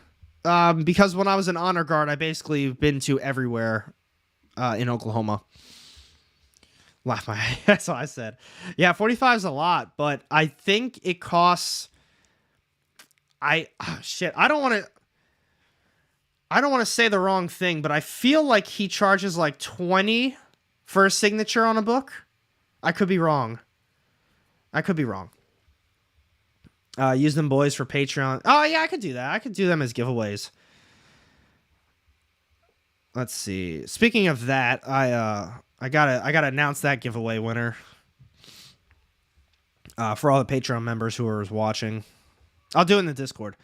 because when I was an honor guard, I basically been to everywhere in Oklahoma. Laugh my head. That's what I said. Yeah, 45 is a lot, but I think it costs. Shit. I don't want to say the wrong thing, but I feel like he charges like 20 for a signature on a book. I could be wrong. Use them boys for Patreon. Oh yeah, I could do that. I could do them as giveaways. Let's see. Speaking of that, I gotta announce that giveaway winner. For all the Patreon members who are watching. I'll do it in the Discord.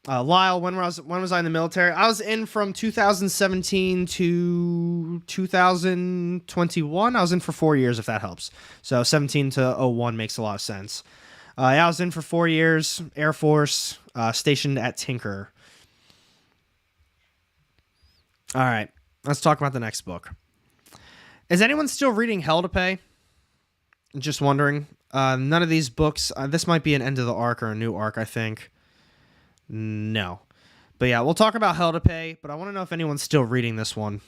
Lyle, when was I in the military? I was in from 2017 to 2021. I was in for 4 years, if that helps. So 17 to 01 makes a lot of sense. I was in for 4 years, Air Force, stationed at Tinker. All right, let's talk about the next book. Is anyone still reading Hell to Pay? Just wondering. None of these books, this might be an end of the arc or a new arc, I think. No. But yeah, we'll talk about Hell to Pay, but I want to know if anyone's still reading this one.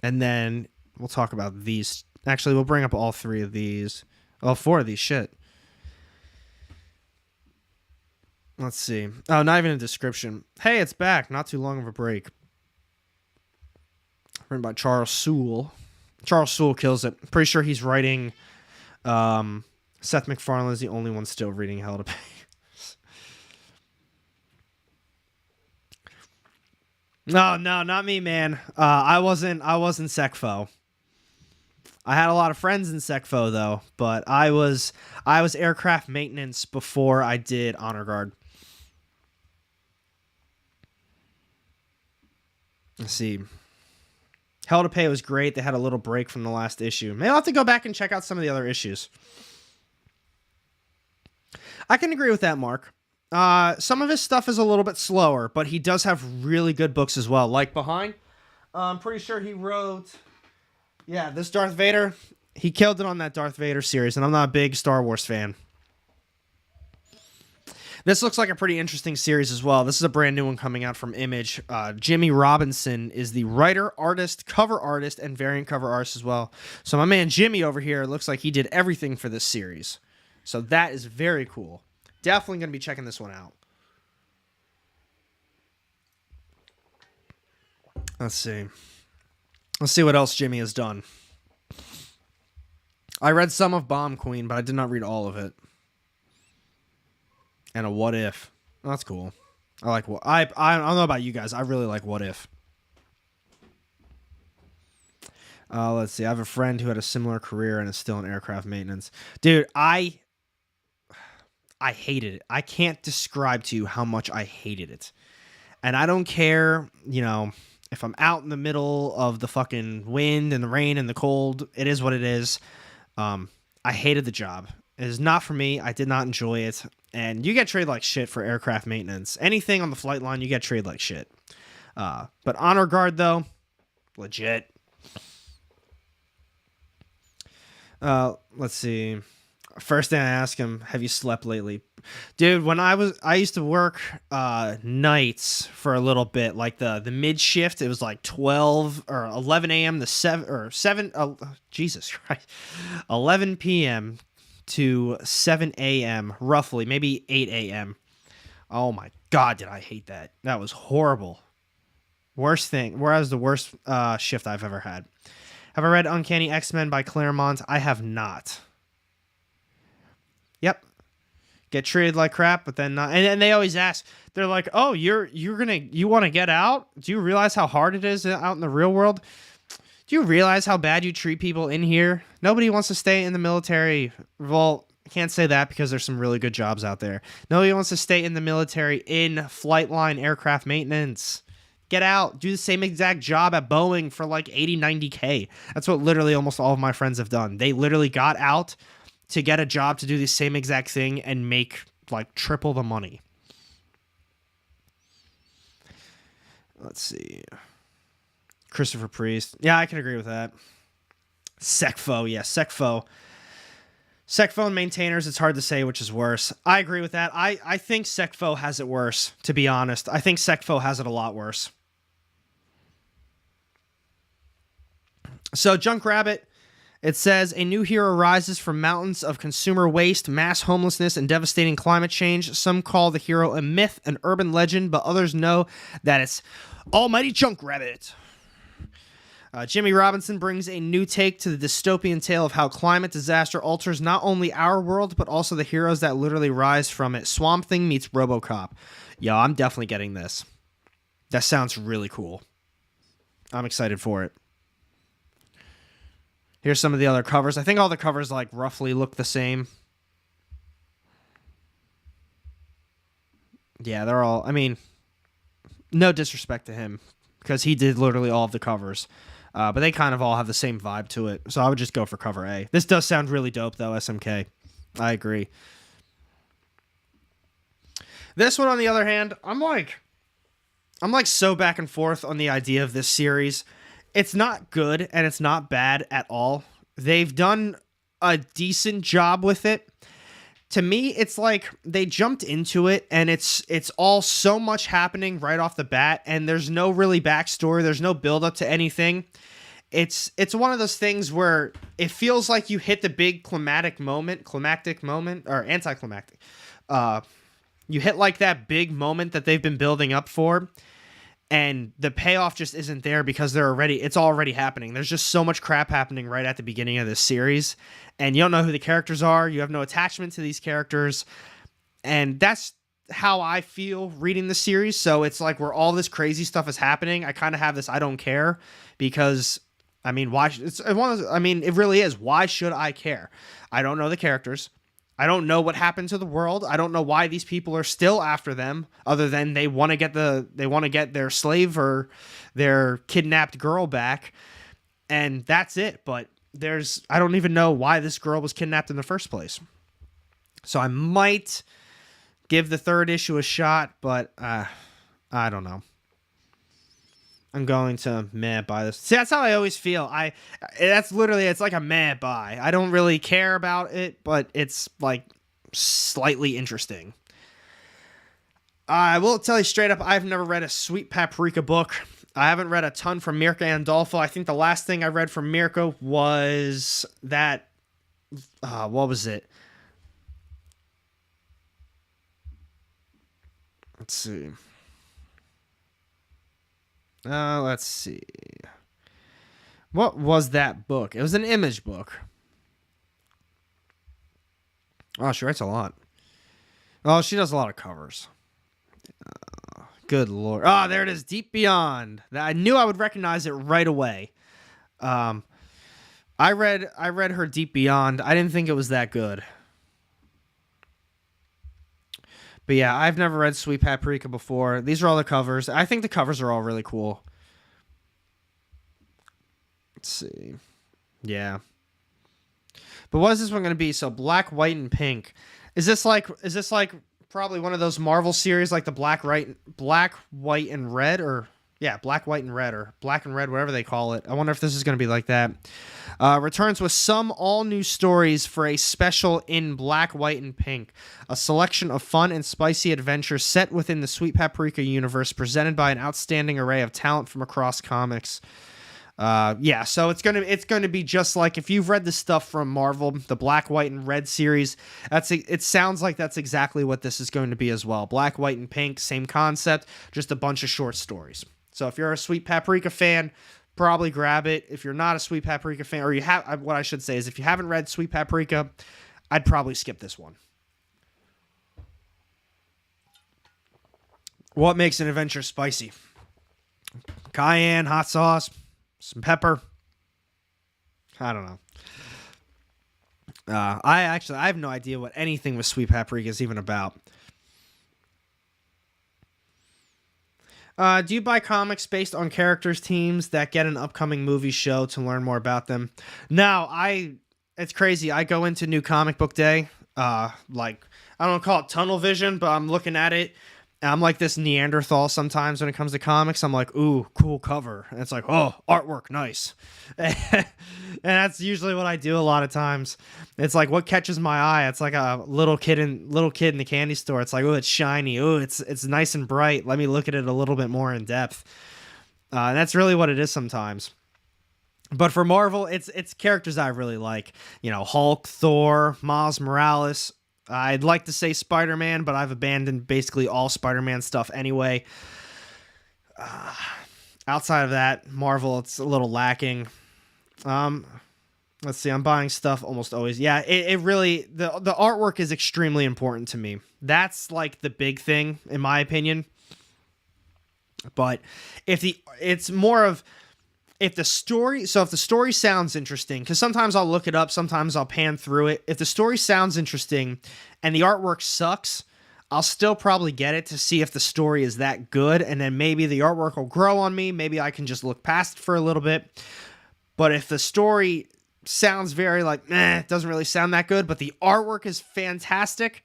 And then we'll talk about these. Actually, we'll bring up all 3 of these. Oh, 4 of these, shit. Let's see. Oh, not even a description. Hey, it's back. Not too long of a break. Written by Charles Soule. Charles Soule kills it. Pretty sure he's writing... Seth MacFarlane is the only one still reading Hell to Pay. No, not me, man. I wasn't SecFo. I had a lot of friends in SecFo though, but I was aircraft maintenance before I did honor guard. Let's see. Hell to Pay was great. They had a little break from the last issue. Maybe I'll have to go back and check out some of the other issues. I can agree with that, Mark. Some of his stuff is a little bit slower, but he does have really good books as well. Like Behind, I'm pretty sure he wrote... Yeah, this Darth Vader, he killed it on that Darth Vader series, and I'm not a big Star Wars fan. This looks like a pretty interesting series as well. This is a brand new one coming out from Image. Jimmy Robinson is the writer, artist, cover artist, and variant cover artist as well. So my man Jimmy over here looks like he did everything for this series. So that is very cool. Definitely going to be checking this one out. Let's see. Let's see what else Jimmy has done. I read some of Bomb Queen, but I did not read all of it. And a What If. Oh, that's cool. I like what I don't know about you guys. I really like What If. Let's see. I have a friend who had a similar career and is still in aircraft maintenance. Dude, I hated it. I can't describe to you how much I hated it. And I don't care, if I'm out in the middle of the fucking wind and the rain and the cold, it is what it is. I hated the job. It is not for me. I did not enjoy it. And you get treated like shit for aircraft maintenance. Anything on the flight line, you get treated like shit. But honor guard, though, legit. Let's see. First thing I ask him, have you slept lately? Dude, when I used to work nights for a little bit, like the mid shift, it was like 12 or 11 a.m. to 7 Jesus Christ. 11 p.m. to 7 a.m. roughly, maybe 8 a.m. Oh my God, did I hate that. That was horrible. Worst thing. Whereas the worst shift I've ever had. Have I read Uncanny X-Men by Claremont? I have not. Yep. Get treated like crap, but then not. And they always ask, they're like, "Oh, you want to get out? Do you realize how hard it is out in the real world? Do you realize how bad you treat people in here? Nobody wants to stay in the military." Well, I can't say that because there's some really good jobs out there. No, he wants to stay in the military in flight line aircraft maintenance. Get out. Do the same exact job at Boeing for like 80, 90K. That's what literally almost all of my friends have done. They literally got out to get a job to do the same exact thing and make like triple the money. Let's see. Christopher Priest. Yeah, I can agree with that. Secfo. Yeah, Secfo. Secfo and maintainers, it's hard to say which is worse. I agree with that. I think Secfo has it worse, to be honest. I think Secfo has it a lot worse. So, Junk Rabbit, it says, a new hero rises from mountains of consumer waste, mass homelessness, and devastating climate change. Some call the hero a myth, an urban legend, but others know that it's Almighty Junk Rabbit. Jimmy Robinson brings a new take to the dystopian tale of how climate disaster alters not only our world, but also the heroes that literally rise from it. Swamp Thing meets RoboCop. Yo, I'm definitely getting this. That sounds really cool. I'm excited for it. Here's some of the other covers. I think all the covers like roughly look the same. Yeah, they're all, I mean, no disrespect to him because he did literally all of the covers. But they kind of all have the same vibe to it. So I would just go for cover A. This does sound really dope, though, SMK. I agree. This one, on the other hand, I'm like so back and forth on the idea of this series. It's not good, and it's not bad at all. They've done a decent job with it. To me, it's like they jumped into it, and it's all so much happening right off the bat, and there's no really backstory. There's no build-up to anything. It's one of those things where it feels like you hit the big climactic moment, or anticlimactic. You hit like that big moment that they've been building up for, and the payoff just isn't there because it's already happening. There's just so much crap happening right at the beginning of this series, and you don't know who the characters are. You have no attachment to these characters, and that's how I feel reading the series. So it's like where all this crazy stuff is happening, I kind of have this I don't care because, I mean, it really is. Why should I care? I don't know the characters. I don't know what happened to the world. I don't know why these people are still after them, other than they want to get their slave or their kidnapped girl back, and that's it. But I don't even know why this girl was kidnapped in the first place. So I might give the third issue a shot, but I don't know. I'm going to buy this. See, that's how I always feel. It's like a buy. I don't really care about it, but it's like slightly interesting. I will tell you straight up, I've never read a Sweet Paprika book. I haven't read a ton from Mirka Andolfo. I think the last thing I read from Mirka was that, what was it? Let's see. Let's see. What was that book? It was an Image book. Oh, she writes a lot. Oh, she does a lot of covers. Good Lord. Oh, there it is. Deep Beyond. I knew I would recognize it right away. I read her Deep Beyond. I didn't think it was that good. But yeah, I've never read Sweet Paprika before. These are all the covers. I think the covers are all really cool. Let's see. Yeah. But what is this one going to be? So black, white, and pink. Is this like probably one of those Marvel series like the black, white, and red, or yeah, black, white, and red, or black and red, whatever they call it. I wonder if this is going to be like that. Returns with some all-new stories for a special in black, white, and pink. A selection of fun and spicy adventures set within the Sweet Paprika universe, presented by an outstanding array of talent from across comics. Yeah, so it's gonna be just like if you've read the stuff from Marvel, the black, white, and red series. It sounds like that's exactly what this is going to be as well. Black, white, and pink, same concept, just a bunch of short stories. So if you're a Sweet Paprika fan, probably grab it. If you're not a Sweet Paprika fan, or what I should say is if you haven't read Sweet Paprika, I'd probably skip this one. What makes an adventure spicy? Cayenne, hot sauce, some pepper. I don't know. I have no idea what anything with Sweet Paprika is even about. Do you buy comics based on characters' teams that get an upcoming movie show to learn more about them? No, it's crazy. I go into New Comic Book Day, like, I don't call it tunnel vision, but I'm looking at it. And I'm like this Neanderthal sometimes when it comes to comics. I'm like, ooh, cool cover. And it's like, oh, artwork, nice. And that's usually what I do a lot of times. It's like what catches my eye. It's like a little kid in the candy store. It's like, oh, it's shiny. Oh, it's nice and bright. Let me look at it a little bit more in depth. And that's really what it is sometimes. But for Marvel, it's characters I really like. You know, Hulk, Thor, Miles Morales. I'd like to say Spider-Man, but I've abandoned basically all Spider-Man stuff anyway. Outside of that, Marvel, it's a little lacking. Let's see, I'm buying stuff almost always. Yeah, it really, the artwork is extremely important to me. That's like the big thing, in my opinion. But it's more of, if the story sounds interesting, because sometimes I'll look it up, sometimes I'll pan through it. If the story sounds interesting and the artwork sucks, I'll still probably get it to see if the story is that good, and then maybe the artwork will grow on me. Maybe I can just look past it for a little bit. But if the story sounds very like, it doesn't really sound that good, but the artwork is fantastic,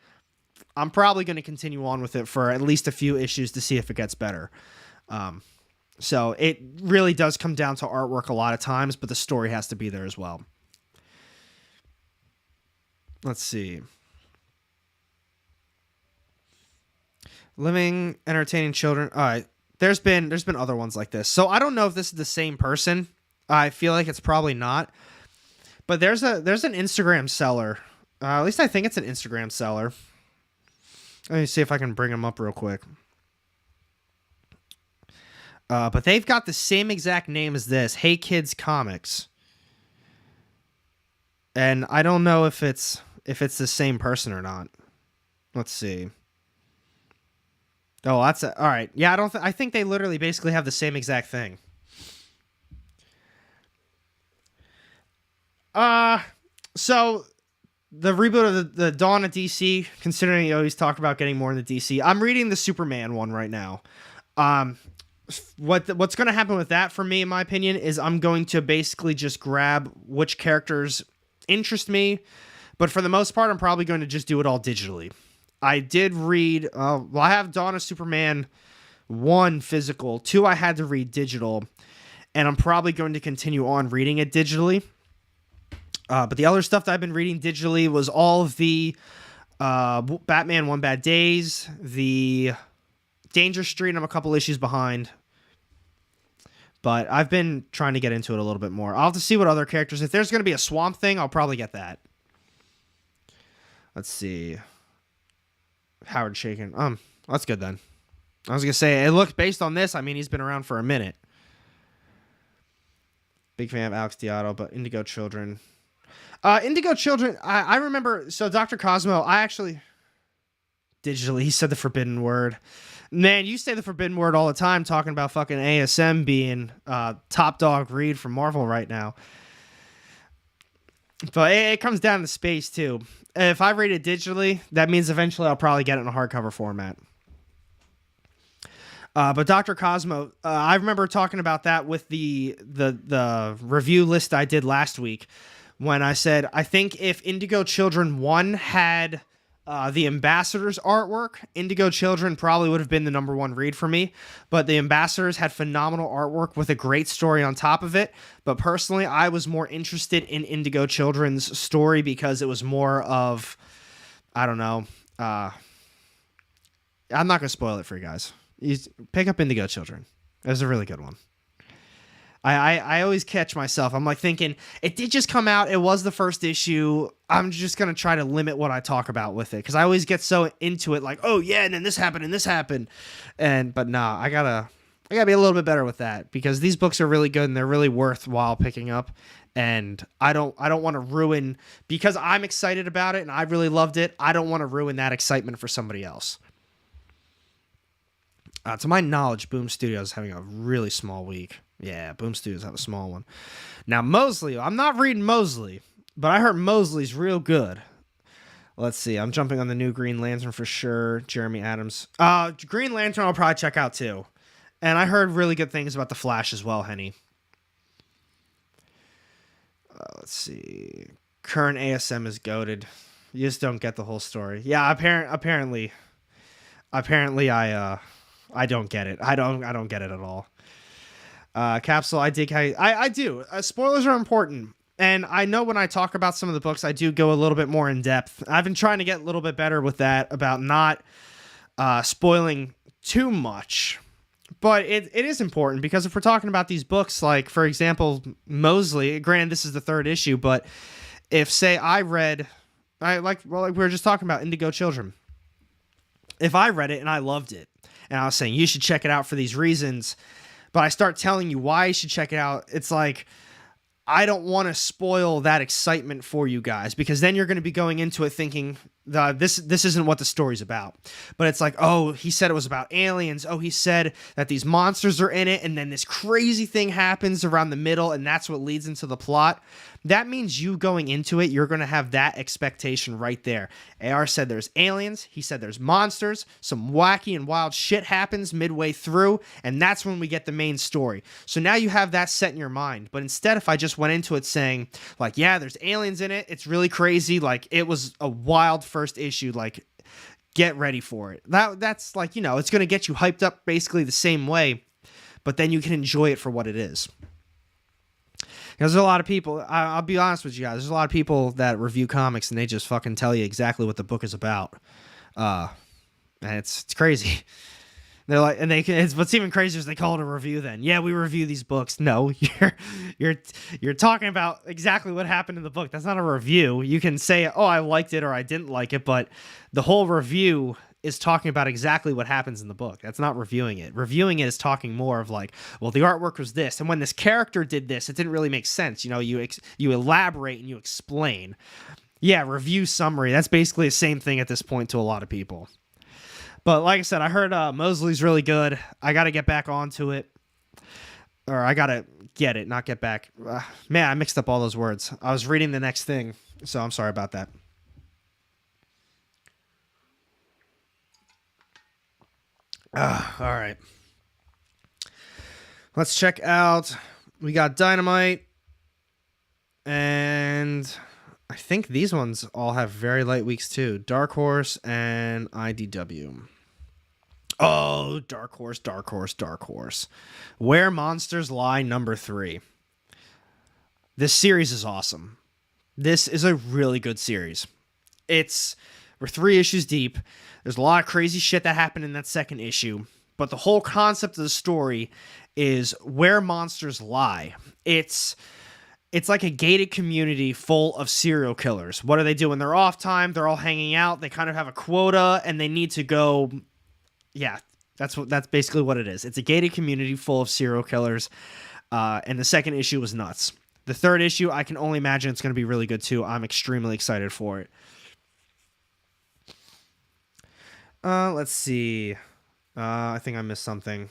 I'm probably going to continue on with it for at least a few issues to see if it gets better. So it really does come down to artwork a lot of times, but the story has to be there as well. Let's see. Living, entertaining children. All right. There's been other ones like this. So I don't know if this is the same person. I feel like it's probably not. But there's an Instagram seller. At least I think it's an Instagram seller. Let me see if I can bring him up real quick. But they've got the same exact name as this, Hey Kids Comics. And I don't know if it's the same person or not. Let's see. Oh, all right. Yeah, I think they literally basically have the same exact thing. So the reboot of the Dawn of DC, considering you always talk about getting more into DC, I'm reading the Superman one right now. What's going to happen with that for me, in my opinion, is I'm going to basically just grab which characters interest me, but for the most part, I'm probably going to just do it all digitally. I did read, I have Dawn of Superman 1 physical, 2 I had to read digital, and I'm probably going to continue on reading it digitally. But the other stuff that I've been reading digitally was all of the Batman One Bad Days, the Danger Street. I'm a couple issues behind. But I've been trying to get into it a little bit more. I'll have to see what other characters. If there's going to be a Swamp Thing, I'll probably get that. Let's see. Howard Shaken. That's good then. I was going to say, it looks based on this. I mean, he's been around for a minute. Big fan of Alex Diotto, but Indigo Children. Indigo Children, I remember. So Dr. Cosmo, I actually digitally, he said the forbidden word. Man, you say the forbidden word all the time, talking about fucking ASM being top dog read from Marvel right now. But it comes down to space too. If I read it digitally, that means eventually I'll probably get it in a hardcover format. But Dr. Cosmo, I remember talking about that with the review list I did last week, when I said I think if Indigo Children 1 had the Ambassadors artwork, Indigo Children probably would have been the number 1 read for me. But the Ambassadors had phenomenal artwork with a great story on top of it. But personally, I was more interested in Indigo Children's story because it was more of, I don't know. I'm not going to spoil it for you guys. You pick up Indigo Children. It was a really good one. I always catch myself. I'm like thinking, it did just come out. It was the first issue. I'm just going to try to limit what I talk about with it, because I always get so into it, like, oh yeah, and then this happened and this happened. But nah, I gotta be a little bit better with that, because these books are really good and they're really worthwhile picking up. And I don't want to ruin, because I'm excited about it and I really loved it, I don't want to ruin that excitement for somebody else. To my knowledge, Boom Studios is having a really small week. Yeah, Boom Studios have a small one. Now, Mosley, I'm not reading Mosley, But I heard Mosley's real good. Let's see. I'm jumping on the new Green Lantern for sure. Jeremy Adams. Green Lantern I'll probably check out too. And I heard really good things about The Flash as well, Henny. Let's see. Current ASM is goated. You just don't get the whole story. Yeah, apparently I don't get it. I don't get it at all. Capsule, I dig how I do. Spoilers are important. And I know when I talk about some of the books, I do go a little bit more in depth. I've been trying to get a little bit better with that, about not spoiling too much. But it is important, because if we're talking about these books, like, for example, Mosley, granted, this is the 3rd issue, but if, say, like we were just talking about Indigo Children. If I read it and I loved it, and I was saying, you should check it out for these reasons, but I start telling you why you should check it out, it's like, I don't want to spoil that excitement for you guys, because then you're going to be going into it thinking this isn't what the story's about. But it's like, oh, he said it was about aliens. Oh, he said that these monsters are in it, and then this crazy thing happens around the middle, and that's what leads into the plot. That means you going into it, you're going to have that expectation right there. AR said there's aliens. He said there's monsters. Some wacky and wild shit happens midway through, and that's when we get the main story. So now you have that set in your mind. But instead, if I just went into it saying, like, yeah, there's aliens in it, it's really crazy, like, it was a wild first issue, like, get ready for it. That's like, it's going to get you hyped up basically the same way, but then you can enjoy it for what it is. Because there's a lot of people, I'll be honest with you guys, there's a lot of people that review comics and they just fucking tell you exactly what the book is about. And it's crazy. They're like, and it's what's even crazier is they call it a review then. Yeah, we review these books. No, you're talking about exactly what happened in the book. That's not a review. You can say, oh, I liked it or I didn't like it, but the whole review is talking about exactly what happens in the book. That's not reviewing it. Reviewing it is talking more of like, well, the artwork was this, and when this character did this, it didn't really make sense. You elaborate and you explain. Yeah, review summary. That's basically the same thing at this point to a lot of people. But like I said, I heard Mosley's really good. I got to get back onto it. Or I got to get it, not get back. Man, I mixed up all those words. I was reading the next thing, so I'm sorry about that. All right. Let's check out. We got Dynamite. And I think these ones all have very light weeks too. Dark Horse and IDW. Oh, Dark Horse. Where Monsters Lie, number 3. This series is awesome. This is a really good series. We're 3 issues deep. There's a lot of crazy shit that happened in that 2nd issue. But the whole concept of the story is where monsters lie. It's like a gated community full of serial killers. What do they do when they're off time? They're all hanging out. They kind of have a quota and they need to go. Yeah, that's basically what it is. It's a gated community full of serial killers. And the 2nd issue was nuts. The 3rd issue, I can only imagine it's going to be really good too. I'm extremely excited for it. Let's see. I think I missed something.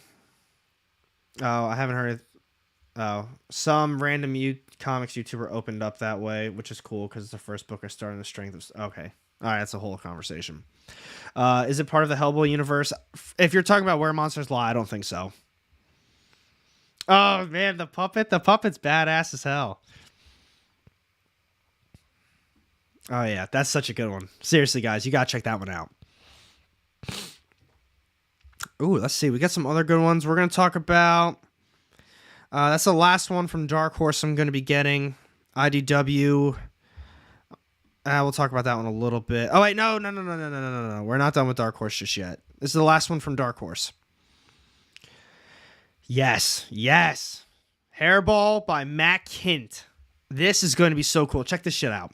Oh, I haven't heard. Some random comics YouTuber opened up that way, which is cool because it's the first book I started in the strength of. Okay, all right, that's a whole conversation. Is it part of the Hellboy universe? If you're talking about where monsters lie, I don't think so. Oh man, the puppet's badass as hell. Oh yeah, that's such a good one. Seriously, guys, you gotta check that one out. Ooh, let's see. We got some other good ones. We're gonna talk about. That's the last one from Dark Horse I'm going to be getting. IDW. We'll talk about that one a little bit. Oh, wait. No. We're not done with Dark Horse just yet. This is the last one from Dark Horse. Yes. Hairball by Matt Kint. This is going to be so cool. Check this shit out.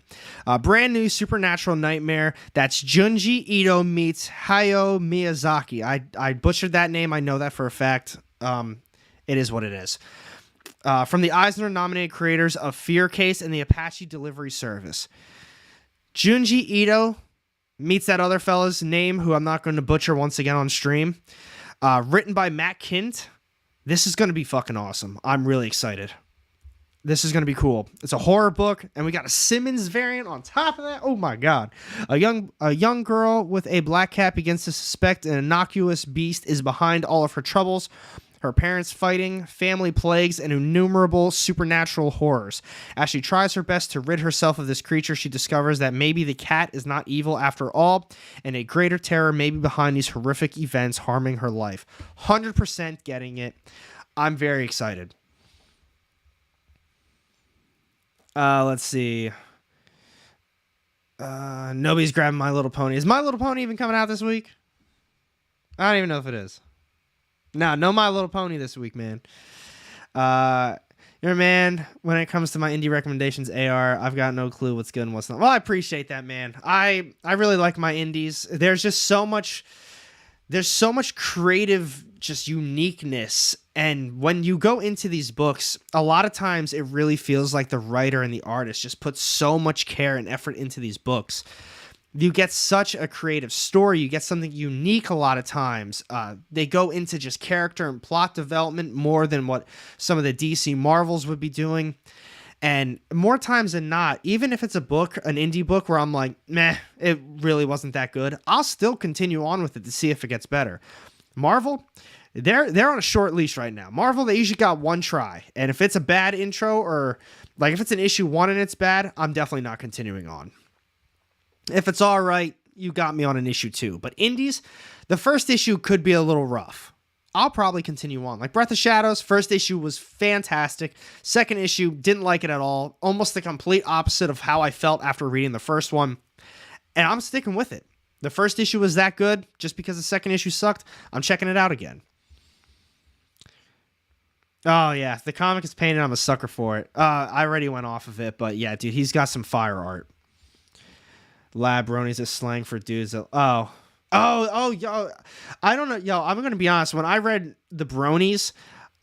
Brand new supernatural nightmare. That's Junji Ito meets Hayao Miyazaki. I butchered that name. I know that for a fact. It is what it is. From the Eisner-nominated creators of Fear Case and the Apache Delivery Service. Junji Ito meets that other fella's name, who I'm not going to butcher once again on stream. Written by Matt Kint. This is going to be fucking awesome. I'm really excited. This is going to be cool. It's a horror book, and we got a Simmons variant on top of that. Oh my god. A young girl with a black cat begins to suspect an innocuous beast is behind all of her troubles. Her parents fighting, family plagues, and innumerable supernatural horrors. As she tries her best to rid herself of this creature, she discovers that maybe the cat is not evil after all, and a greater terror may be behind these horrific events harming her life. 100% getting it. I'm very excited. Let's see. Nobody's grabbing My Little Pony. Is My Little Pony even coming out this week? I don't even know if it is. No My Little Pony this week, man. Man, when it comes to my indie recommendations, AR, I've got no clue what's good and what's not. Well, I appreciate that, man. I really like my indies. There's so much creative just uniqueness. And when you go into these books, a lot of times it really feels like the writer and the artist just put so much care and effort into these books. You get such a creative story. You get something unique a lot of times. They go into just character and plot development more than what some of the DC Marvels would be doing. And more times than not, even if it's a book, an indie book where I'm like, meh, it really wasn't that good, I'll still continue on with it to see if it gets better. Marvel, they're on a short leash right now. Marvel, they usually got one try. And if it's a bad intro or like if it's an issue 1 and it's bad, I'm definitely not continuing on. If it's all right, you got me on an issue 2. But indies, the first issue could be a little rough. I'll probably continue on. Like Breath of Shadows, first issue was fantastic. Second issue, didn't like it at all. Almost the complete opposite of how I felt after reading the first one. And I'm sticking with it. The first issue was that good. Just because the second issue sucked, I'm checking it out again. Oh, yeah. The comic is painted. I'm a sucker for it. I already went off of it. But yeah, dude, he's got some fire art. Lab bronies is slang for dudes. Yo. I don't know. Yo, I'm going to be honest. When I read the bronies,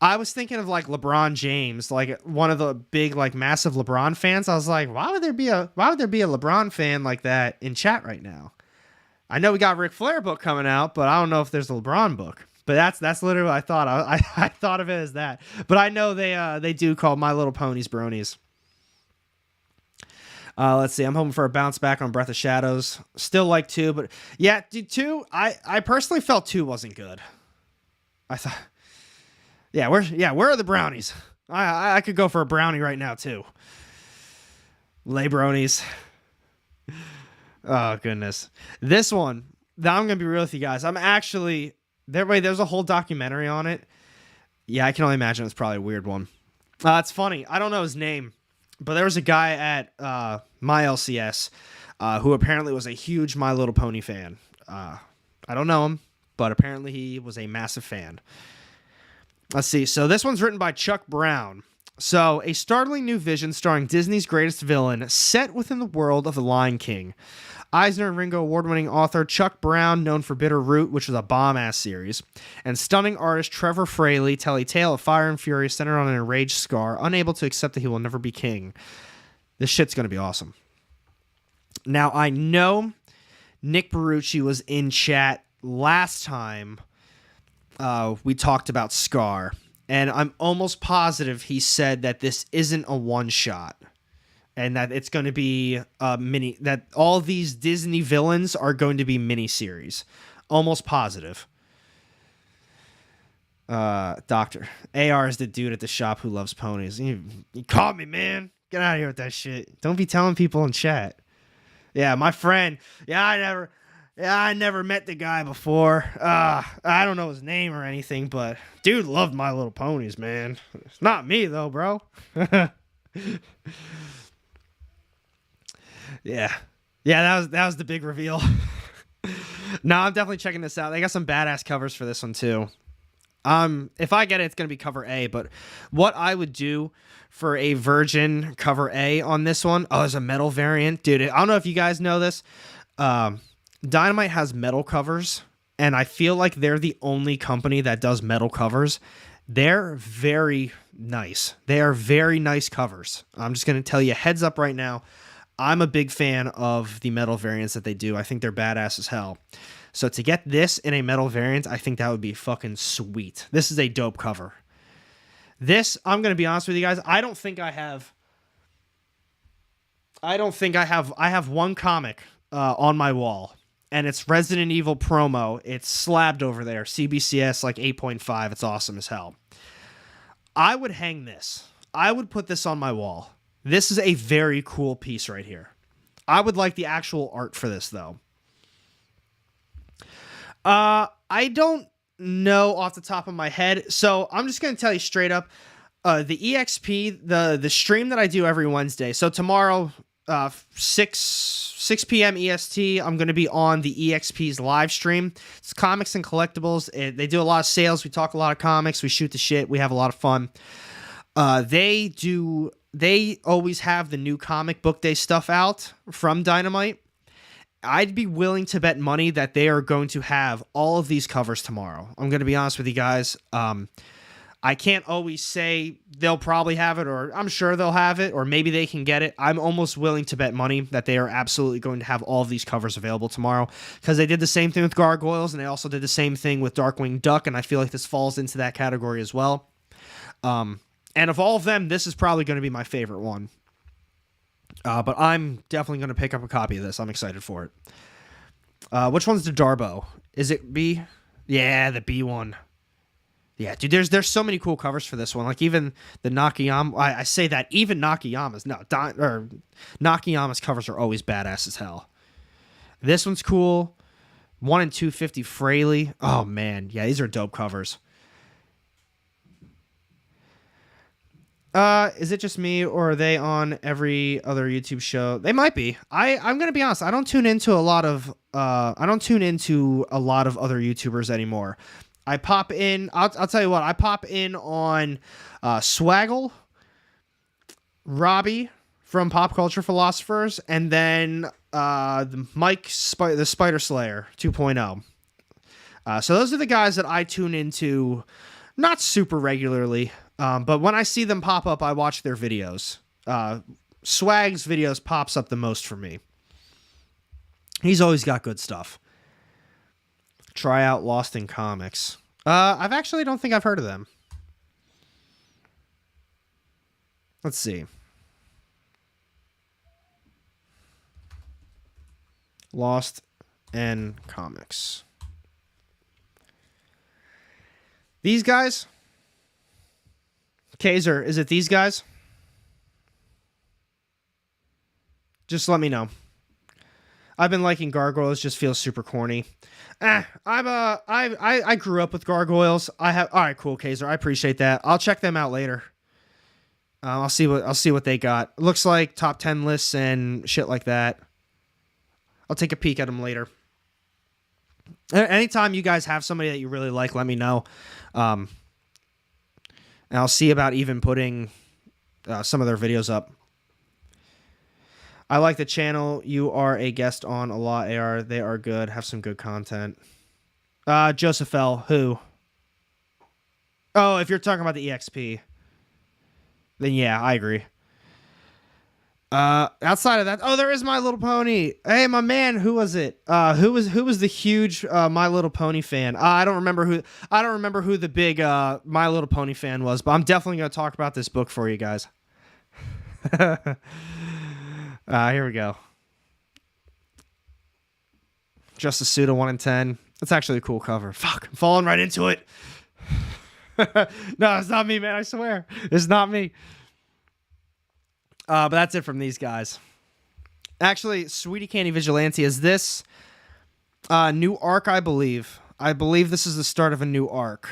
I was thinking of like LeBron James, like one of the big, like massive LeBron fans. I was like, why would there be a LeBron fan like that in chat right now? I know we got Ric Flair book coming out, but I don't know if there's a LeBron book. But that's literally what I thought. I thought of it as that. But I know they do call My Little Ponies bronies. Let's see. I'm hoping for a bounce back on Breath of Shadows. Still like 2, but yeah, dude, 2. I personally felt 2 wasn't good. I thought, where are the brownies? I could go for a brownie right now too. Lay bronies. Oh goodness, this one. Now I'm gonna be real with you guys. I'm actually there's a whole documentary on it. Yeah, I can only imagine it's probably a weird one. It's funny. I don't know his name. But there was a guy at my LCS who apparently was a huge My Little Pony fan. I don't know him, but apparently he was a massive fan. Let's see. So this one's written by Chuck Brown. So a startling new vision starring Disney's greatest villain set within the world of The Lion King. Eisner and Ringo award-winning author Chuck Brown, known for Bitter Root, which was a bomb-ass series, and stunning artist Trevor Fraley tell a tale of fire and fury centered on an enraged Scar, unable to accept that he will never be king. This shit's going to be awesome. Now, I know Nick Barucci was in chat last time we talked about Scar, and I'm almost positive he said that this isn't a one-shot. And that it's going to be that all these Disney villains are going to be mini-series. Almost positive. Doctor. AR is the dude at the shop who loves ponies. You caught me, man. Get out of here with that shit. Don't be telling people in chat. Yeah, my friend. I never met the guy before. I don't know his name or anything, but dude loved My Little Ponies, man. It's not me, though, bro. Yeah, that was the big reveal. No, I'm definitely checking this out. They got some badass covers for this one too. If I get it, it's gonna be cover A. But what I would do for a Virgin cover A on this one, there's a metal variant, dude. I don't know if you guys know this. Dynamite has metal covers, and I feel like they're the only company that does metal covers. They're very nice. They are very nice covers. I'm just gonna tell you heads up right now. I'm a big fan of the metal variants that they do. I think they're badass as hell. So to get this in a metal variant, I think that would be fucking sweet. This is a dope cover. This, I'm going to be honest with you guys, I have one comic on my wall, and it's Resident Evil promo. It's slabbed over there, CBCS like 8.5. It's awesome as hell. I would hang this. I would put this on my wall. This is a very cool piece right here. I would like the actual art for this, though. I don't know off the top of my head, so I'm just going to tell you straight up. The EXP, the stream that I do every Wednesday. So tomorrow, 6 p.m. EST, I'm going to be on the EXP's live stream. It's comics and collectibles. They do a lot of sales. We talk a lot of comics. We shoot the shit. We have a lot of fun. They always have the new comic book day stuff out from Dynamite. I'd be willing to bet money that they are going to have all of these covers tomorrow. I'm going to be honest with you guys. I can't always say they'll probably have it, or I'm sure they'll have it, or maybe they can get it. I'm almost willing to bet money that they are absolutely going to have all of these covers available tomorrow, because they did the same thing with Gargoyles, and they also did the same thing with Darkwing Duck, and I feel like this falls into that category as well. And of all of them, this is probably going to be my favorite one. But I'm definitely going to pick up a copy of this. I'm excited for it. Which one's the Darbo? Is it B? Yeah, the B one. Yeah, dude, there's so many cool covers for this one. Like even the Nakayama, I say that even Nakayama's Nakayama's covers are always badass as hell. This one's cool. 1 in 250 Fraley. Oh man, yeah, these are dope covers. Is it just me, or are they on every other YouTube show? They might be. I'm gonna be honest. I don't tune into a lot of other YouTubers anymore. I pop in. I'll tell you what. I pop in on Swaggle, Robbie from Pop Culture Philosophers, and then the the Spider Slayer 2.0. So those are the guys that I tune into, not super regularly, but when I see them pop up, I watch their videos. Swag's videos pops up the most for me. He's always got good stuff. Try out Lost in Comics. I've actually don't think I've heard of them. Let's see. Lost in Comics. These guys? Kaiser, is it these guys? Just let me know. I've been liking Gargoyles, just feels super corny. I grew up with Gargoyles. All right, cool, Kaiser. I appreciate that. I'll check them out later. I'll see what they got. Looks like top 10 lists and shit like that. I'll take a peek at them later. Anytime you guys have somebody that you really like, let me know. And I'll see about even putting some of their videos up. I like the channel you are a guest on a lot, AR. They are good. Have some good content. Joseph L. Who? Oh, if you're talking about the EXP, then yeah, I agree. Outside of that, oh, there is My Little Pony. Hey, my man, who was it? Who was the huge My Little Pony fan? I don't remember who the big My Little Pony fan was, but I'm definitely gonna talk about this book for you guys. Here we go. Justice Suda 1 in 10. That's actually a cool cover. Fuck, I'm falling right into it. No, it's not me, man. I swear, it's not me. But that's it from these guys. Actually, Sweetie Candy Vigilante is this new arc, I believe. I believe this is the start of a new arc.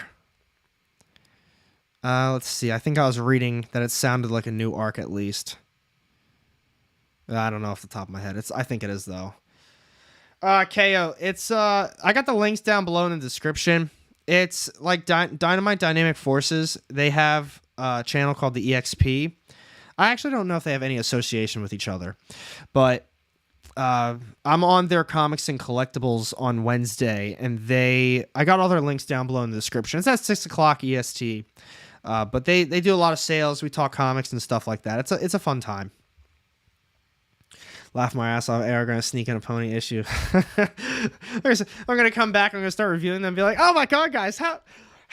Let's see. I think I was reading that it sounded like a new arc at least. I don't know off the top of my head. I think it is though. KO. It's I got the links down below in the description. It's like Dynamite Dynamic Forces. They have a channel called the EXP. I actually don't know if they have any association with each other, but I'm on their comics and collectibles on Wednesday, and I got all their links down below in the description. It's at 6 o'clock EST, but they do a lot of sales. We talk comics and stuff like that. It's a fun time. Laugh my ass off. AR gonna sneak in a pony issue. I'm gonna come back. I'm gonna start reviewing them and be like, oh my god, guys, how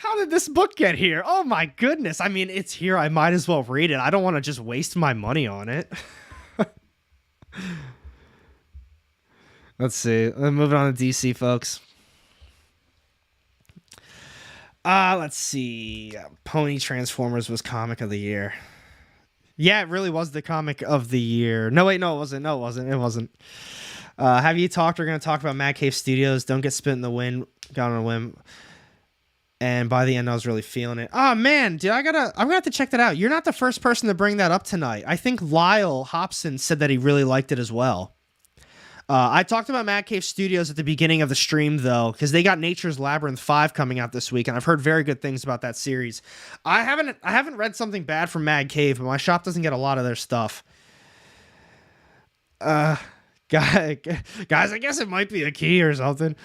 How did this book get here? Oh my goodness. I mean, it's here. I might as well read it. I don't want to just waste my money on it. Let's see. Moving on to DC, folks. Let's see. Pony Transformers was comic of the year. Yeah, it really was the comic of the year. No, wait, no, it wasn't. No, it wasn't. It wasn't. Have you talked? We're going to talk about Mad Cave Studios. Don't get spit in the wind. Got on a whim. And by the end, I was really feeling it. Oh, man, dude, I'm going to have to check that out. You're not the first person to bring that up tonight. I think Lyle Hobson said that he really liked it as well. I talked about Mad Cave Studios at the beginning of the stream, though, because they got Nature's Labyrinth 5 coming out this week, and I've heard very good things about that series. I haven't read something bad from Mad Cave, but my shop doesn't get a lot of their stuff. Guys, I guess it might be a key or something.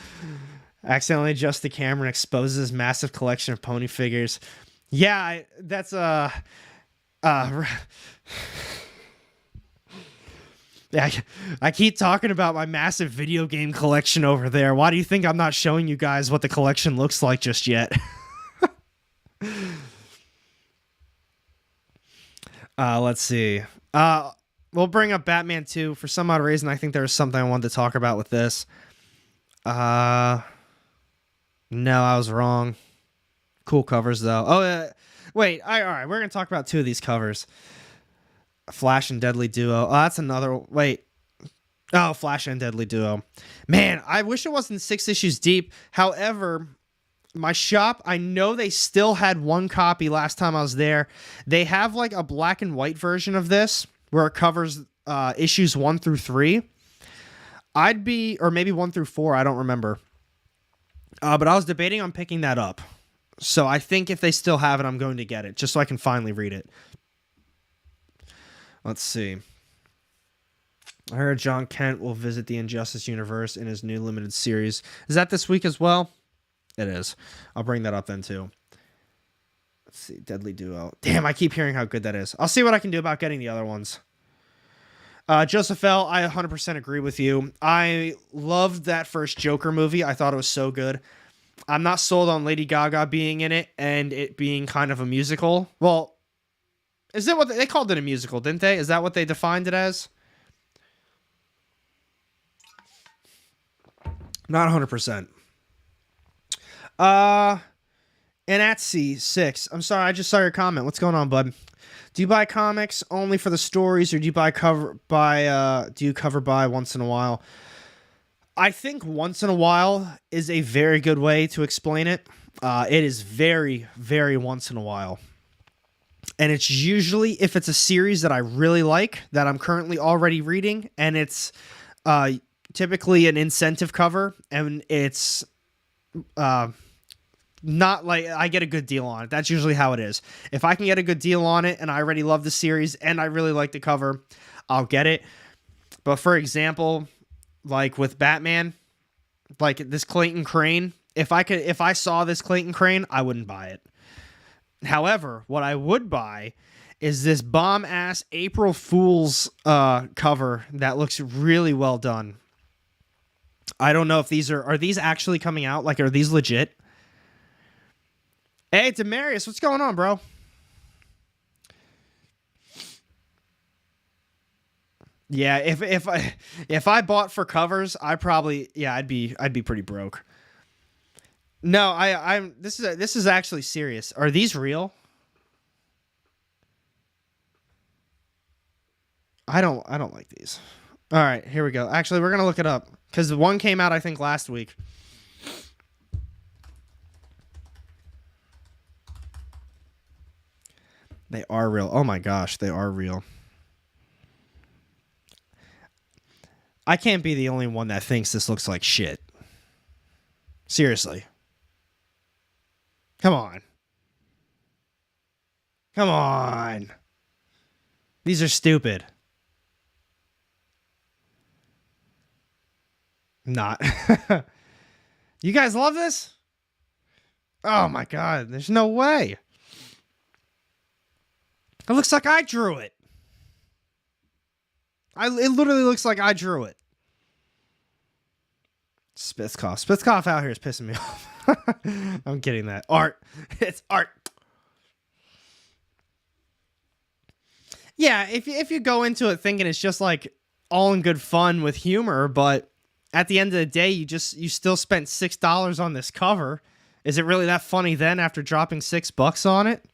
Accidentally adjusts the camera and exposes his massive collection of pony figures. Yeah, that's yeah, I keep talking about my massive video game collection over there. Why do you think I'm not showing you guys what the collection looks like just yet? Let's see. We'll bring up Batman 2. For some odd reason, I think there was something I wanted to talk about with this. No, I was wrong. Cool covers, though. Oh, wait. All right, we're going to talk about 2 of these covers. Flash and Deadly Duo. Oh, that's another. Wait. Oh, Flash and Deadly Duo. Man, I wish it wasn't 6 issues deep. However, my shop, I know they still had 1 copy last time I was there. They have like a black and white version of this where it covers issues 1 through 3. Or maybe 1 through 4. I don't remember. But I was debating on picking that up. So I think if they still have it, I'm going to get it just so I can finally read it. Let's see. I heard John Kent will visit the Injustice universe in his new limited series. Is that this week as well? It is. I'll bring that up then too. Let's see. Deadly Duo. Damn, I keep hearing how good that is. I'll see what I can do about getting the other ones. Joseph L., I 100% agree with you. I loved that first Joker movie. I thought it was so good. I'm not sold on Lady Gaga being in it and it being kind of a musical. Well, is it what they called it a musical, didn't they? Is that what they defined it as? Not 100%. And at C6. I'm sorry, I just saw your comment. What's going on, bud? Do you buy comics only for the stories, or do you cover buy once in a while? I think once in a while is a very good way to explain it. It is very, very once in a while. And it's usually if it's a series that I really like, that I'm currently already reading, and it's typically an incentive cover, and it's not like I get a good deal on it. That's usually how it is. If I can get a good deal on it and I already love the series and I really like the cover, I'll get it. But for example, like with Batman, like this Clayton Crane, if I saw this Clayton Crane, I wouldn't buy it. However, what I would buy is this bomb-ass April Fool's cover that looks really well done. I don't know if these are these actually coming out? Like, are these legit? Hey, Demarius, what's going on, bro? Yeah, if I bought for covers, I'd be pretty broke. No, this is actually serious. Are these real? I don't like these. All right, here we go. Actually, we're gonna look it up because the one came out I think last week. They are real. Oh my gosh, they are real. I can't be the only one that thinks this looks like shit. Seriously. Come on. Come on. These are stupid. Not. You guys love this? Oh my god, there's no way. It looks like I drew it. It literally looks like I drew it. Spitzkoff. Spitzkoff out here is pissing me off. I'm kidding that. Art. It's art. Yeah, if you go into it thinking it's just like all in good fun with humor, but at the end of the day, you still spent $6 on this cover. Is it really that funny then after dropping $6 on it?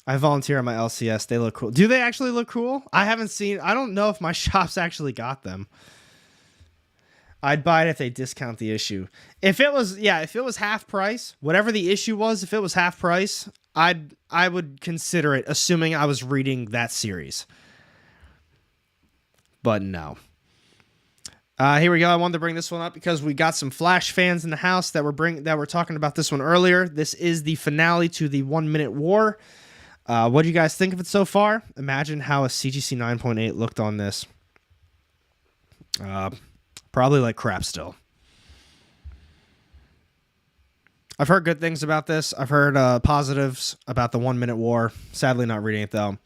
I volunteer on my LCS. They look cool. Do they actually look cool? I don't know if my shops actually got them. I'd buy it if they discount the issue. If it was half price, whatever the issue was, if it was half price, I would consider it, assuming I was reading that series. But no. Here we go. I wanted to bring this one up because we got some Flash fans in the house that were talking about this one earlier. This is the finale to the 1 Minute War. What do you guys think of it so far? Imagine how a CGC 9.8 looked on this. Probably like crap still. I've heard good things about this. I've heard positives about the 1 Minute War. Sadly, not reading it though.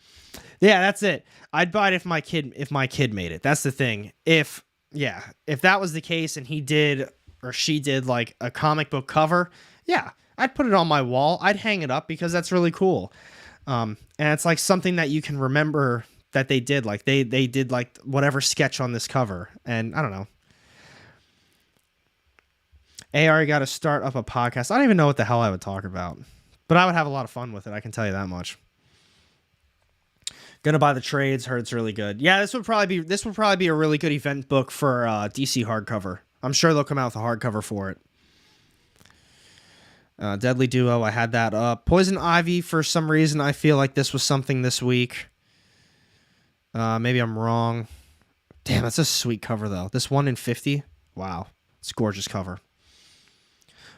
Yeah, that's it. I'd buy it if my kid made it. That's the thing. If that was the case and he did or she did like a comic book cover, yeah, I'd put it on my wall. I'd hang it up because that's really cool. And it's like something that you can remember that they did. Like they did like whatever sketch on this cover. And I don't know. AR got to start up a podcast. I don't even know what the hell I would talk about, but I would have a lot of fun with it. I can tell you that much. Gonna buy the trades. Heard it's really good. Yeah, this would probably be a really good event book for DC hardcover. I'm sure they'll come out with a hardcover for it. Deadly Duo. I had that up. Poison Ivy. For some reason, I feel like this was something this week. Maybe I'm wrong. Damn, that's a sweet cover though. This 1 in 50. Wow, it's a gorgeous cover.